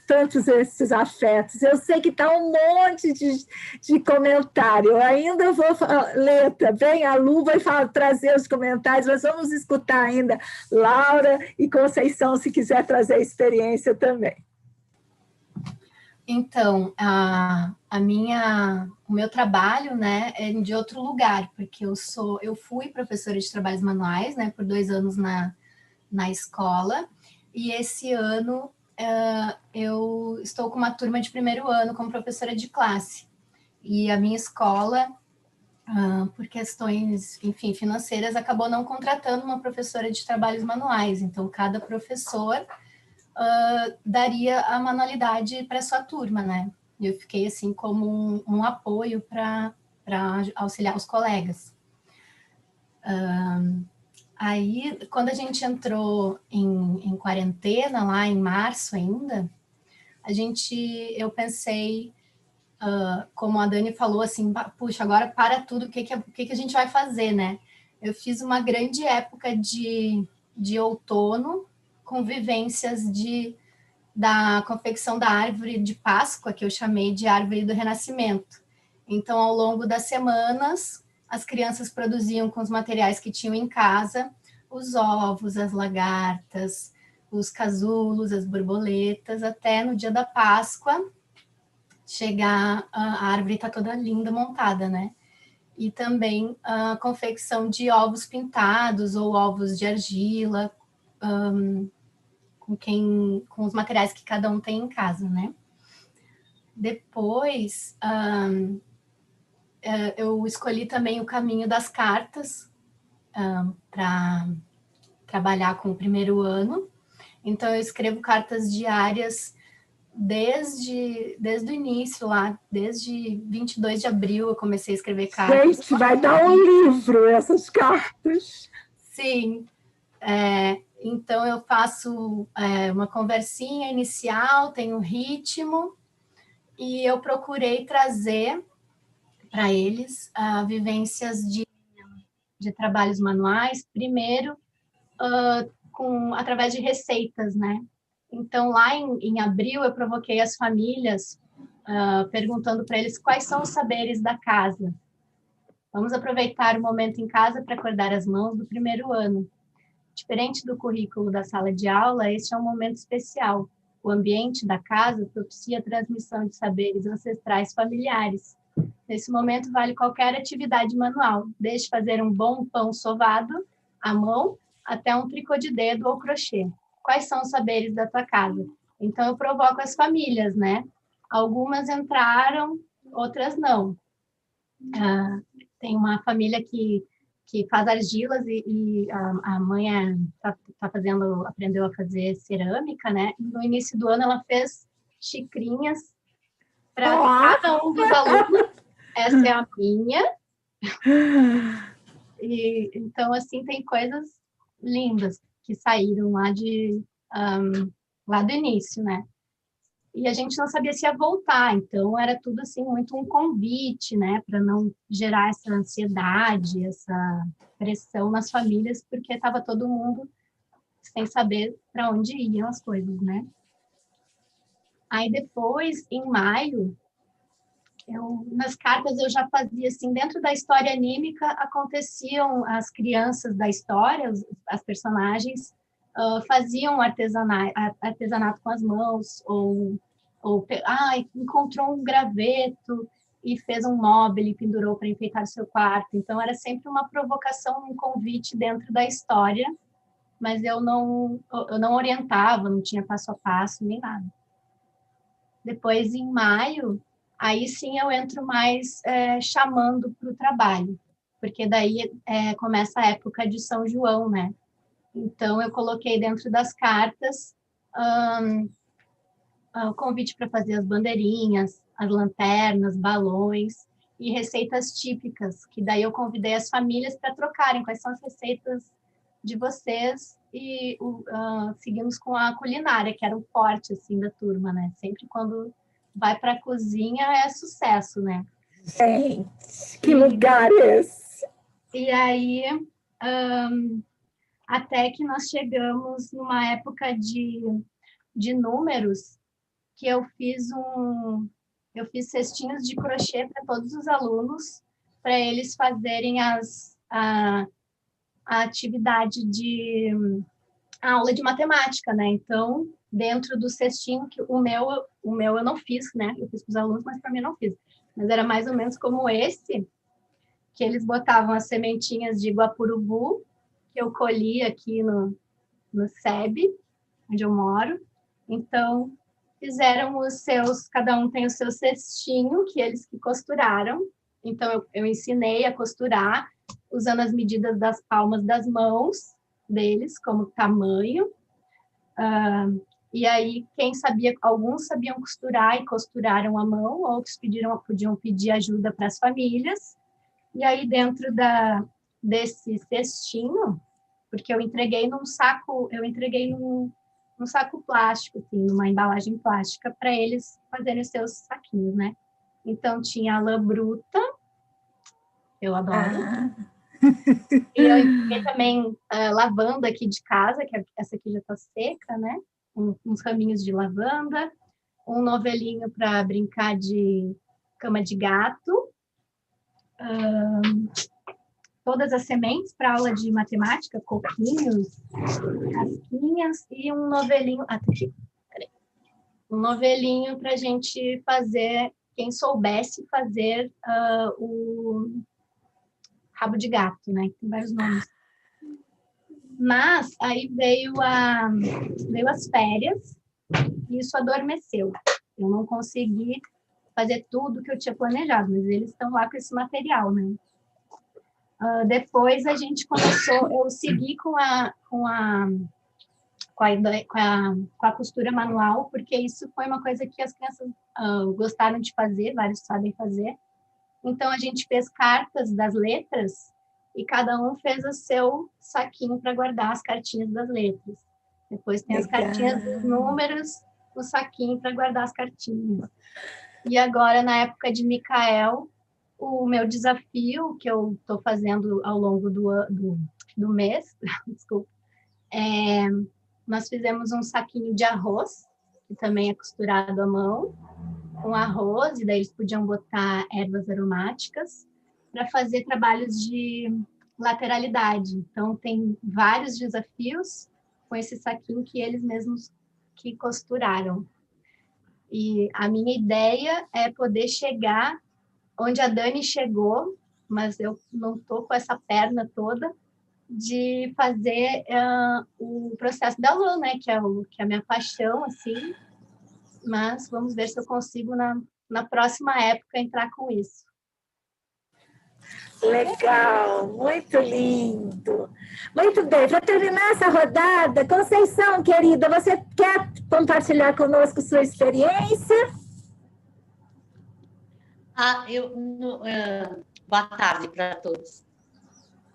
tantos esses afetos. Eu sei que está um monte de comentário. Eu ainda vou ler também. A Lu vai trazer os comentários. Nós vamos escutar ainda Laura e Conceição, se quiser trazer a experiência também. Então, o meu trabalho, né, é de outro lugar, porque eu fui professora de trabalhos manuais, né, por 2 anos na escola. E esse ano eu estou com uma turma de primeiro ano como professora de classe. E a minha escola, por questões, enfim, financeiras, acabou não contratando uma professora de trabalhos manuais. Então, cada professor daria a manualidade para a sua turma, né? E eu fiquei, assim, como um apoio para auxiliar os colegas. Aí, quando a gente entrou em quarentena, lá em março ainda, eu pensei, como a Dani falou, assim, puxa, agora para tudo, o que a gente vai fazer, né? Eu fiz uma grande época de outono, com vivências da confecção da árvore de Páscoa, que eu chamei de árvore do renascimento. Então, ao longo das semanas, as crianças produziam com os materiais que tinham em casa, os ovos, as lagartas, os casulos, as borboletas, até no dia da Páscoa chegar, a árvore está toda linda, montada, né? E também a confecção de ovos pintados ou ovos de argila, com os materiais que cada um tem em casa, né? Depois, eu escolhi também o caminho das cartas para trabalhar com o primeiro ano. Então, eu escrevo cartas diárias desde o início lá, desde 22 de abril eu comecei a escrever cartas. Gente, vai dar um livro essas cartas. Sim. Então, eu faço uma conversinha inicial, tenho ritmo, e eu procurei trazer para eles vivências de trabalhos manuais, primeiro através de receitas, né? Então, lá em abril, eu provoquei as famílias perguntando para eles quais são os saberes da casa. Vamos aproveitar o momento em casa para acordar as mãos do primeiro ano. Diferente do currículo da sala de aula, este é um momento especial. O ambiente da casa propicia a transmissão de saberes ancestrais familiares. Nesse momento, vale qualquer atividade manual, desde fazer um bom pão sovado à mão até um tricô de dedo ou crochê. Quais são os saberes da tua casa? Então, eu provoco as famílias, né? Algumas entraram, outras não. Tem uma família que faz argilas e a mãe aprendeu a fazer cerâmica, né? E no início do ano, ela fez xicrinhas para cada um dos alunos. Essa é a minha. E, então, assim, tem coisas lindas que saíram lá do início, né? E a gente não sabia se ia voltar, então era tudo assim muito um convite, né, para não gerar essa ansiedade, essa pressão nas famílias, porque estava todo mundo sem saber para onde iam as coisas, né? Aí depois, em maio, nas cartas eu já fazia assim, dentro da história anímica aconteciam as crianças da história, as personagens faziam artesanato com as mãos, ou encontrou um graveto e fez um móvel e pendurou para enfeitar o seu quarto. Então era sempre uma provocação, um convite dentro da história, mas eu não orientava, não tinha passo a passo nem nada. Depois, em maio, aí sim eu entro mais chamando para o trabalho, porque daí começa a época de São João, né? Então, eu coloquei dentro das cartas o convite para fazer as bandeirinhas, as lanternas, balões e receitas típicas, que daí eu convidei as famílias para trocarem quais são as receitas de vocês e seguimos com a culinária, que era o forte assim, da turma, né? Sempre quando vai para a cozinha é sucesso, né? Gente, que lugar é esse? E aí, até que nós chegamos numa época de números, que eu fiz cestinhos de crochê para todos os alunos, para eles fazerem a atividade a aula de matemática, né? Então, dentro do cestinho, que o meu eu não fiz, né? Eu fiz para os alunos, mas para mim não fiz. Mas era mais ou menos como esse, que eles botavam as sementinhas de guapurubu, que eu colhi aqui no SEB, onde eu moro. Então, fizeram cada um tem o seu cestinho, que eles que costuraram. Então, eu ensinei a costurar, usando as medidas das palmas das mãos deles, como tamanho. E aí, alguns sabiam costurar e costuraram a mão, outros podiam pedir ajuda para as famílias. E aí, dentro desse cestinho, porque eu entreguei num saco plástico, assim, numa embalagem plástica, para eles fazerem os seus saquinhos, né? Então, tinha a lã bruta, eu adoro. E eu entreguei também lavanda aqui de casa, que essa aqui já está seca, né? Uns raminhos de lavanda, um novelinho para brincar de cama de gato, todas as sementes para aula de matemática, coquinhos, casquinhas e um novelinho. Tá aqui. Peraí. Um novelinho para a gente fazer, quem soubesse fazer o rabo de gato, né? Tem vários nomes. Mas aí veio as férias e isso adormeceu. Eu não consegui fazer tudo que eu tinha planejado, mas eles estão lá com esse material, né? Depois a gente começou, eu segui com a costura manual, porque isso foi uma coisa que as crianças gostaram de fazer, vários sabem fazer. Então a gente fez cartas das letras e cada um fez o seu saquinho para guardar as cartinhas das letras. Depois tem as cartinhas dos números, o saquinho para guardar as cartinhas. E agora, na época de Micael, o meu desafio que eu estou fazendo ao longo do mês, desculpa, nós fizemos um saquinho de arroz, que também é costurado à mão, com arroz, e daí eles podiam botar ervas aromáticas, para fazer trabalhos de lateralidade. Então, tem vários desafios com esse saquinho que eles mesmos que costuraram. E a minha ideia é poder chegar onde a Dani chegou, mas eu não estou com essa perna toda, de fazer o processo da lã, né? Que é a minha paixão, assim. Mas vamos ver se eu consigo, na próxima época, entrar com isso. Legal, muito lindo. Muito bem, para terminar essa rodada, Conceição, querida, você quer compartilhar conosco sua experiência? Boa tarde para todos.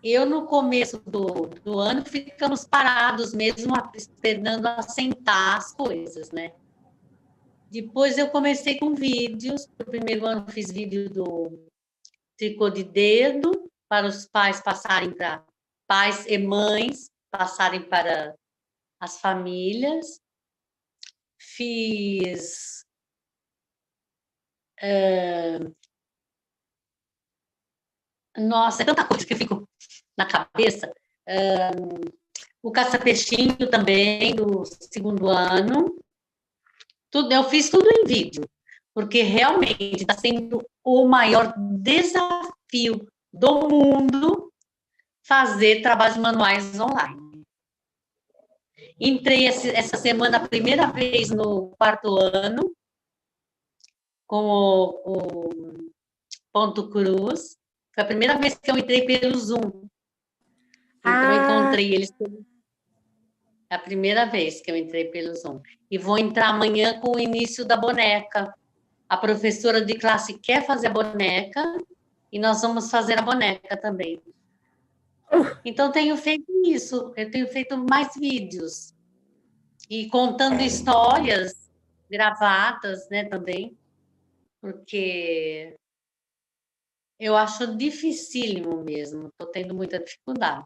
Eu, no começo do ano, ficamos parados mesmo, esperando assentar as coisas, né? Depois eu comecei com vídeos. No primeiro ano fiz vídeo do tricô de dedo, para os pais passarem para pais e mães passarem para as famílias. Fiz nossa, é tanta coisa que fico na cabeça. O caça-peixinho também, do segundo ano. Eu fiz tudo em vídeo, porque realmente está sendo o maior desafio do mundo fazer trabalhos manuais online. Entrei essa semana a primeira vez no quarto ano, com o Ponto Cruz. Foi a primeira vez que eu entrei pelo Zoom. Então, eu encontrei eles. É a primeira vez que eu entrei pelo Zoom. E vou entrar amanhã com o início da boneca. A professora de classe quer fazer a boneca e nós vamos fazer a boneca também. Então, tenho feito isso. Eu tenho feito mais vídeos. E contando histórias gravadas, né, também. Porque eu acho dificílimo mesmo. Estou tendo muita dificuldade.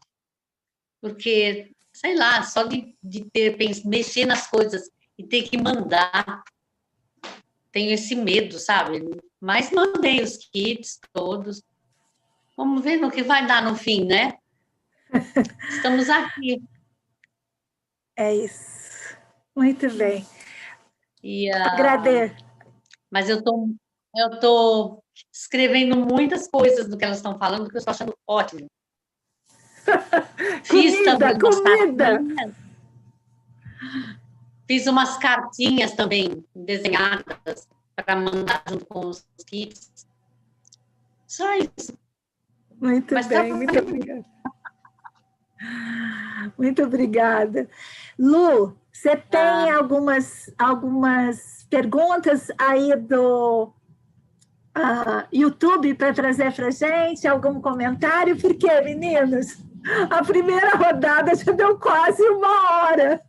Porque, sei lá, só de mexer nas coisas e ter que mandar, tenho esse medo, sabe? Mas mandei os kits todos. Vamos ver no que vai dar no fim, né? Estamos aqui. É isso. Muito bem. Agradeço. Mas eu tô escrevendo muitas coisas do que elas estão falando, que eu estou achando ótimo. Comida! Fiz umas cartinhas também desenhadas para mandar junto com os kits. Só isso. Muito bem, muito obrigada. Muito obrigada. Lu, você tem algumas perguntas aí do YouTube para trazer para a gente? Algum comentário? Por quê, meninos? A primeira rodada já deu quase 1 hora,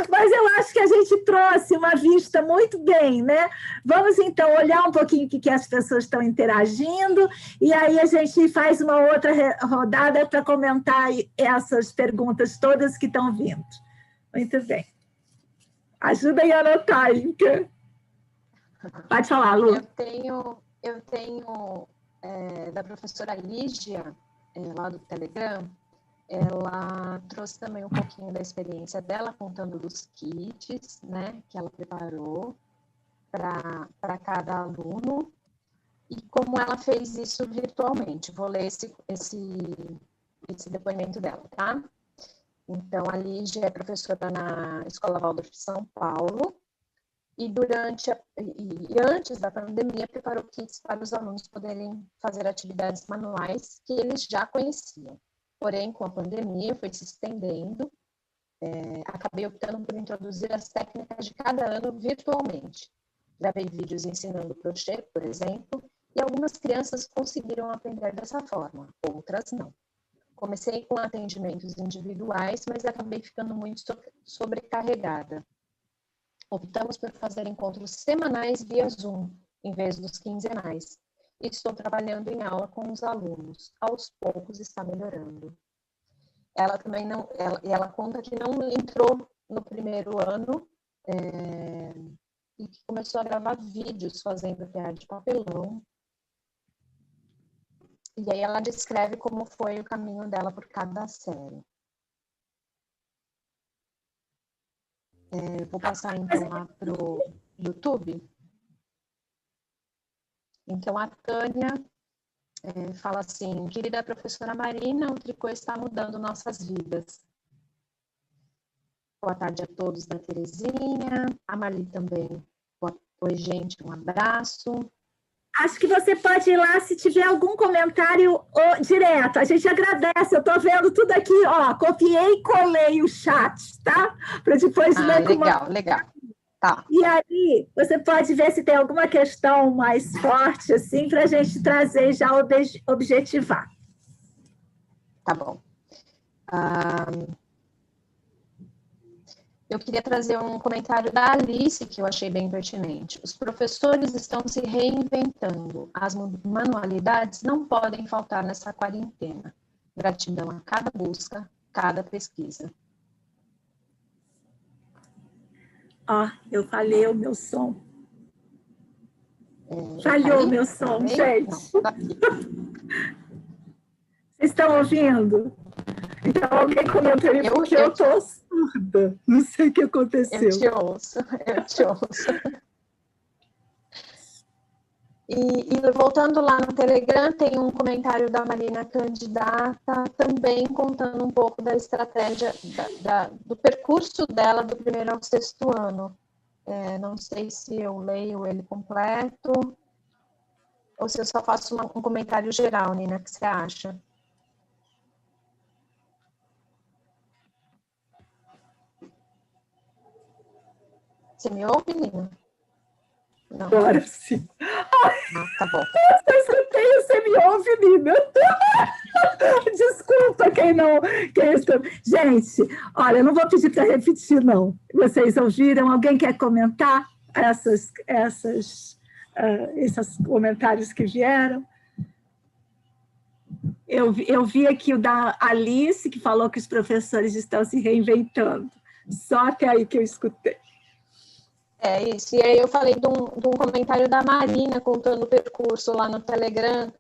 mas eu acho que a gente trouxe uma vista muito bem, né? Vamos, então, olhar um pouquinho o que as pessoas estão interagindo, e aí a gente faz uma outra rodada para comentar essas perguntas todas que estão vindo. Muito bem. Ajuda aí a anotar, Inca. Pode falar, Lu. Eu tenho da professora Lígia, lá do Telegram, ela trouxe também um pouquinho da experiência dela, contando dos kits, né, que ela preparou para cada aluno, e como ela fez isso virtualmente. Vou ler esse depoimento dela, tá? Então, a Lígia é professora na Escola Waldorf de São Paulo, e antes da pandemia, preparou kits para os alunos poderem fazer atividades manuais que eles já conheciam. Porém, com a pandemia, foi se estendendo, acabei optando por introduzir as técnicas de cada ano virtualmente. Gravei vídeos ensinando crochê, por exemplo, e algumas crianças conseguiram aprender dessa forma, outras não. Comecei com atendimentos individuais, mas acabei ficando muito sobrecarregada. Optamos por fazer encontros semanais via Zoom, em vez dos quinzenais. Estou trabalhando em aula com os alunos. Aos poucos está melhorando. Ela também não, ela conta que não entrou no primeiro ano e que começou a gravar vídeos fazendo PR de papelão. E aí ela descreve como foi o caminho dela por cada série. Vou passar então lá para o YouTube. Então a Tânia fala assim: querida professora Marina, o tricô está mudando nossas vidas. Boa tarde a todos da Terezinha. A Marli também. Oi, gente, um abraço. Acho que você pode ir lá se tiver algum comentário direto. A gente agradece. Eu estou vendo tudo aqui, ó. Copiei e colei o chat, tá? Para depois ler com legal. Tá. E aí, você pode ver se tem alguma questão mais forte, assim, para a gente trazer e já objetivar. Tá bom. Eu queria trazer um comentário da Alice, que eu achei bem pertinente. Os professores estão se reinventando. As manualidades não podem faltar nessa quarentena. Gratidão a cada busca, cada pesquisa. Eu falhei o meu som. Falhou o meu som, gente. Não, tá aqui. Vocês estão ouvindo? Então, alguém comentou aí, porque eu estou surda. Não sei o que aconteceu. Eu te ouço. E voltando lá no Telegram, tem um comentário da Marina Candidata, também contando um pouco da estratégia, do percurso dela do primeiro ao sexto ano. Não sei se eu leio ele completo, ou se eu só faço um comentário geral, Nina, o que você acha? Você me ouve, Nina? Não. Agora sim. Tá bom. Eu escutei, você me ouve, Nina. Desculpa quem está... Gente, olha, eu não vou pedir para repetir, não. Vocês ouviram? Alguém quer comentar esses comentários que vieram? Eu vi aqui o da Alice, que falou que os professores estão se reinventando. Só até aí que eu escutei. Isso. E aí eu falei de um comentário da Marina contando o percurso lá no Telegram.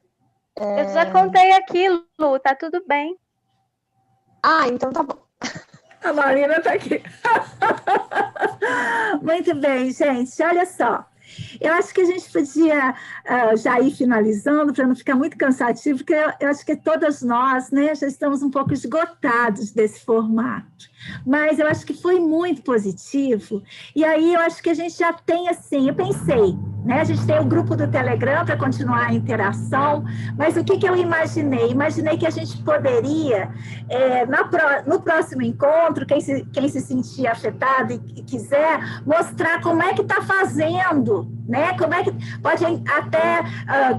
Eu já contei aqui, Lu, tá tudo bem. Então tá bom. A Marina está aqui. Muito bem, gente. Olha só. Eu acho que a gente podia já ir finalizando, para não ficar muito cansativo, porque eu acho que todas nós, né, já estamos um pouco esgotados desse formato. Mas eu acho que foi muito positivo. E aí eu acho que a gente já tem, assim, eu pensei, né, a gente tem o grupo do Telegram para continuar a interação, mas o que eu imaginei? Imaginei que a gente poderia, no próximo encontro, quem se sentir afetado e quiser, mostrar como é que está fazendo, né? Como é que pode até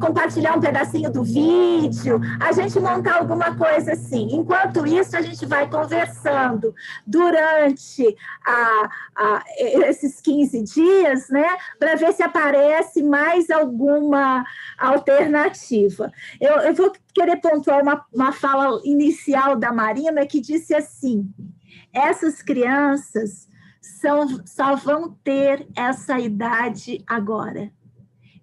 compartilhar um pedacinho do vídeo, a gente montar alguma coisa assim. Enquanto isso, a gente vai conversando durante esses 15 dias, né? Para ver se aparece mais alguma alternativa. Eu vou querer pontuar uma fala inicial da Marina, que disse assim: essas crianças só vão ter essa idade agora.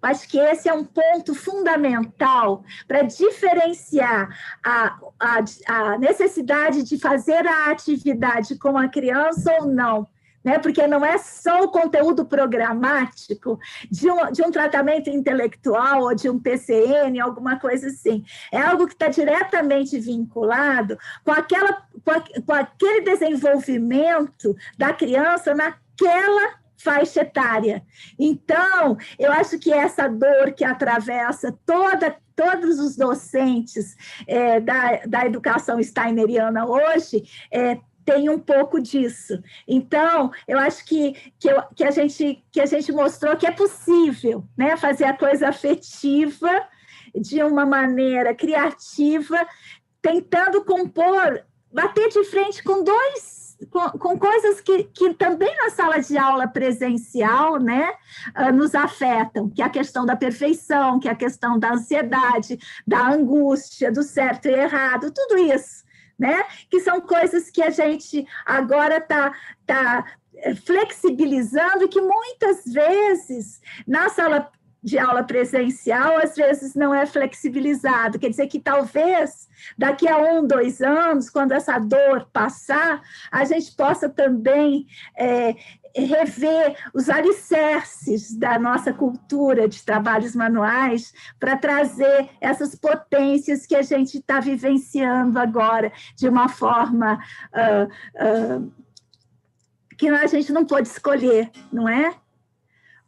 Eu acho que esse é um ponto fundamental para diferenciar a necessidade de fazer a atividade com a criança ou não, né? Porque não é só o conteúdo programático de um tratamento intelectual ou de um PCN, alguma coisa assim. É algo que está diretamente vinculado com aquele desenvolvimento da criança naquela faixa etária. Então, eu acho que essa dor que atravessa todos os docentes da educação steineriana hoje tem um pouco disso. Então, eu acho que a gente mostrou que é possível, né, fazer a coisa afetiva de uma maneira criativa, tentando compor, bater de frente com dois com coisas que também na sala de aula presencial, né, nos afetam, que é a questão da perfeição, que é a questão da ansiedade, da angústia, do certo e errado, tudo isso, né, que são coisas que a gente agora está flexibilizando e que muitas vezes na sala de aula presencial, às vezes não é flexibilizado, quer dizer que talvez daqui a 1, 2 anos, quando essa dor passar, a gente possa também rever os alicerces da nossa cultura de trabalhos manuais para trazer essas potências que a gente está vivenciando agora de uma forma que a gente não pode escolher, não é?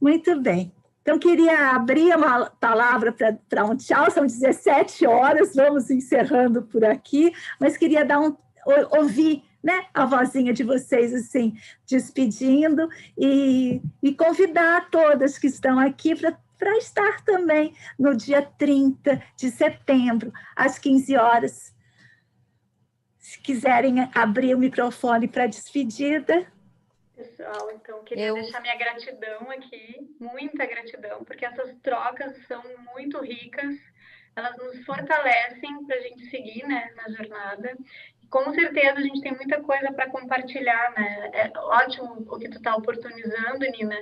Muito bem. Então, queria abrir uma palavra para um tchau, são 17 horas, vamos encerrando por aqui, mas queria ouvir, né, a vozinha de vocês, assim, despedindo, e convidar todas que estão aqui para estar também no dia 30 de setembro, às 15 horas. Se quiserem abrir o microfone para despedida. Pessoal, então, queria deixar minha gratidão aqui, muita gratidão, porque essas trocas são muito ricas, elas nos fortalecem para a gente seguir, né, na jornada. E, com certeza, a gente tem muita coisa para compartilhar, né? É ótimo o que tu está oportunizando, Nina,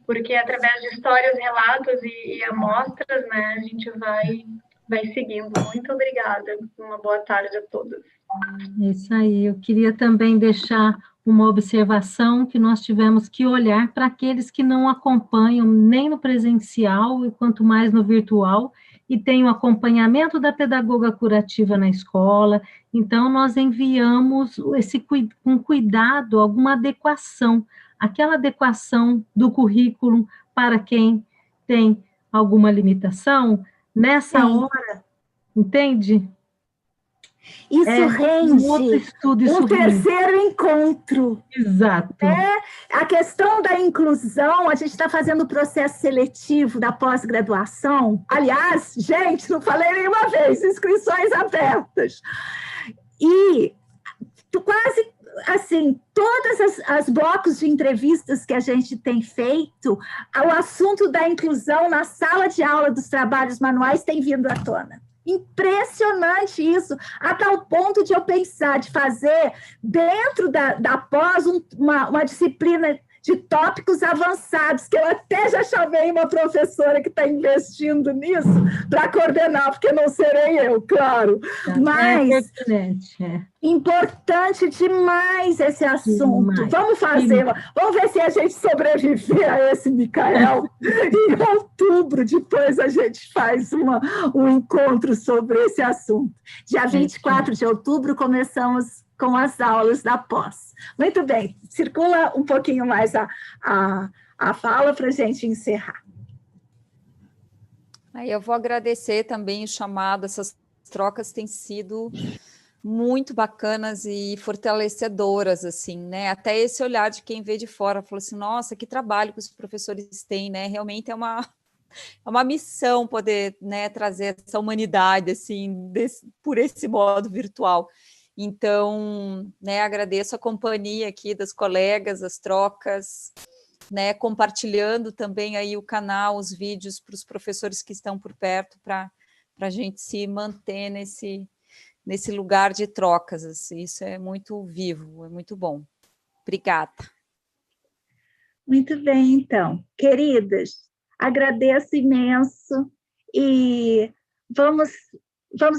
porque através de histórias, relatos e amostras, né, a gente vai seguindo. Muito obrigada. Uma boa tarde a todos. Isso aí. Eu queria também deixar uma observação que nós tivemos que olhar para aqueles que não acompanham nem no presencial e quanto mais no virtual, e tem o acompanhamento da pedagoga curativa na escola. Então, nós enviamos com cuidado alguma adequação, aquela adequação do currículo para quem tem alguma limitação, nessa hora, entende? Isso rende um terceiro encontro. Exato. A questão da inclusão, a gente está fazendo o processo seletivo da pós-graduação. Aliás, gente, não falei nenhuma vez, inscrições abertas. E quase, assim, todas as blocos de entrevistas que a gente tem feito, o assunto da inclusão na sala de aula dos trabalhos manuais tem vindo à tona. Impressionante isso, a tal ponto de eu pensar de fazer dentro da pós uma disciplina de tópicos avançados, que eu até já chamei uma professora que está investindo nisso para coordenar, porque não serei eu, claro. Mas importante demais esse assunto. Demais. Vamos fazer, vamos ver se a gente sobreviver a esse Micael. Em outubro, depois a gente faz um encontro sobre esse assunto. Dia 24 de outubro, começamos com as aulas da pós. Muito bem, circula um pouquinho mais a fala para a gente encerrar. Aí eu vou agradecer também o chamado, essas trocas têm sido muito bacanas e fortalecedoras, assim, né? Até esse olhar de quem vê de fora, falou assim, nossa, que trabalho que os professores têm, né? Realmente é uma missão poder, né, trazer essa humanidade, assim, por esse modo virtual. Então, né, agradeço a companhia aqui das colegas, as trocas, né, compartilhando também aí o canal, os vídeos para os professores que estão por perto, para a gente se manter nesse lugar de trocas, assim, isso é muito vivo, é muito bom. Obrigada. Muito bem, então. Queridas, agradeço imenso e vamos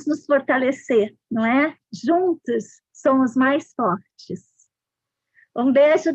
nos fortalecer, não é? Juntos somos mais fortes. Um beijo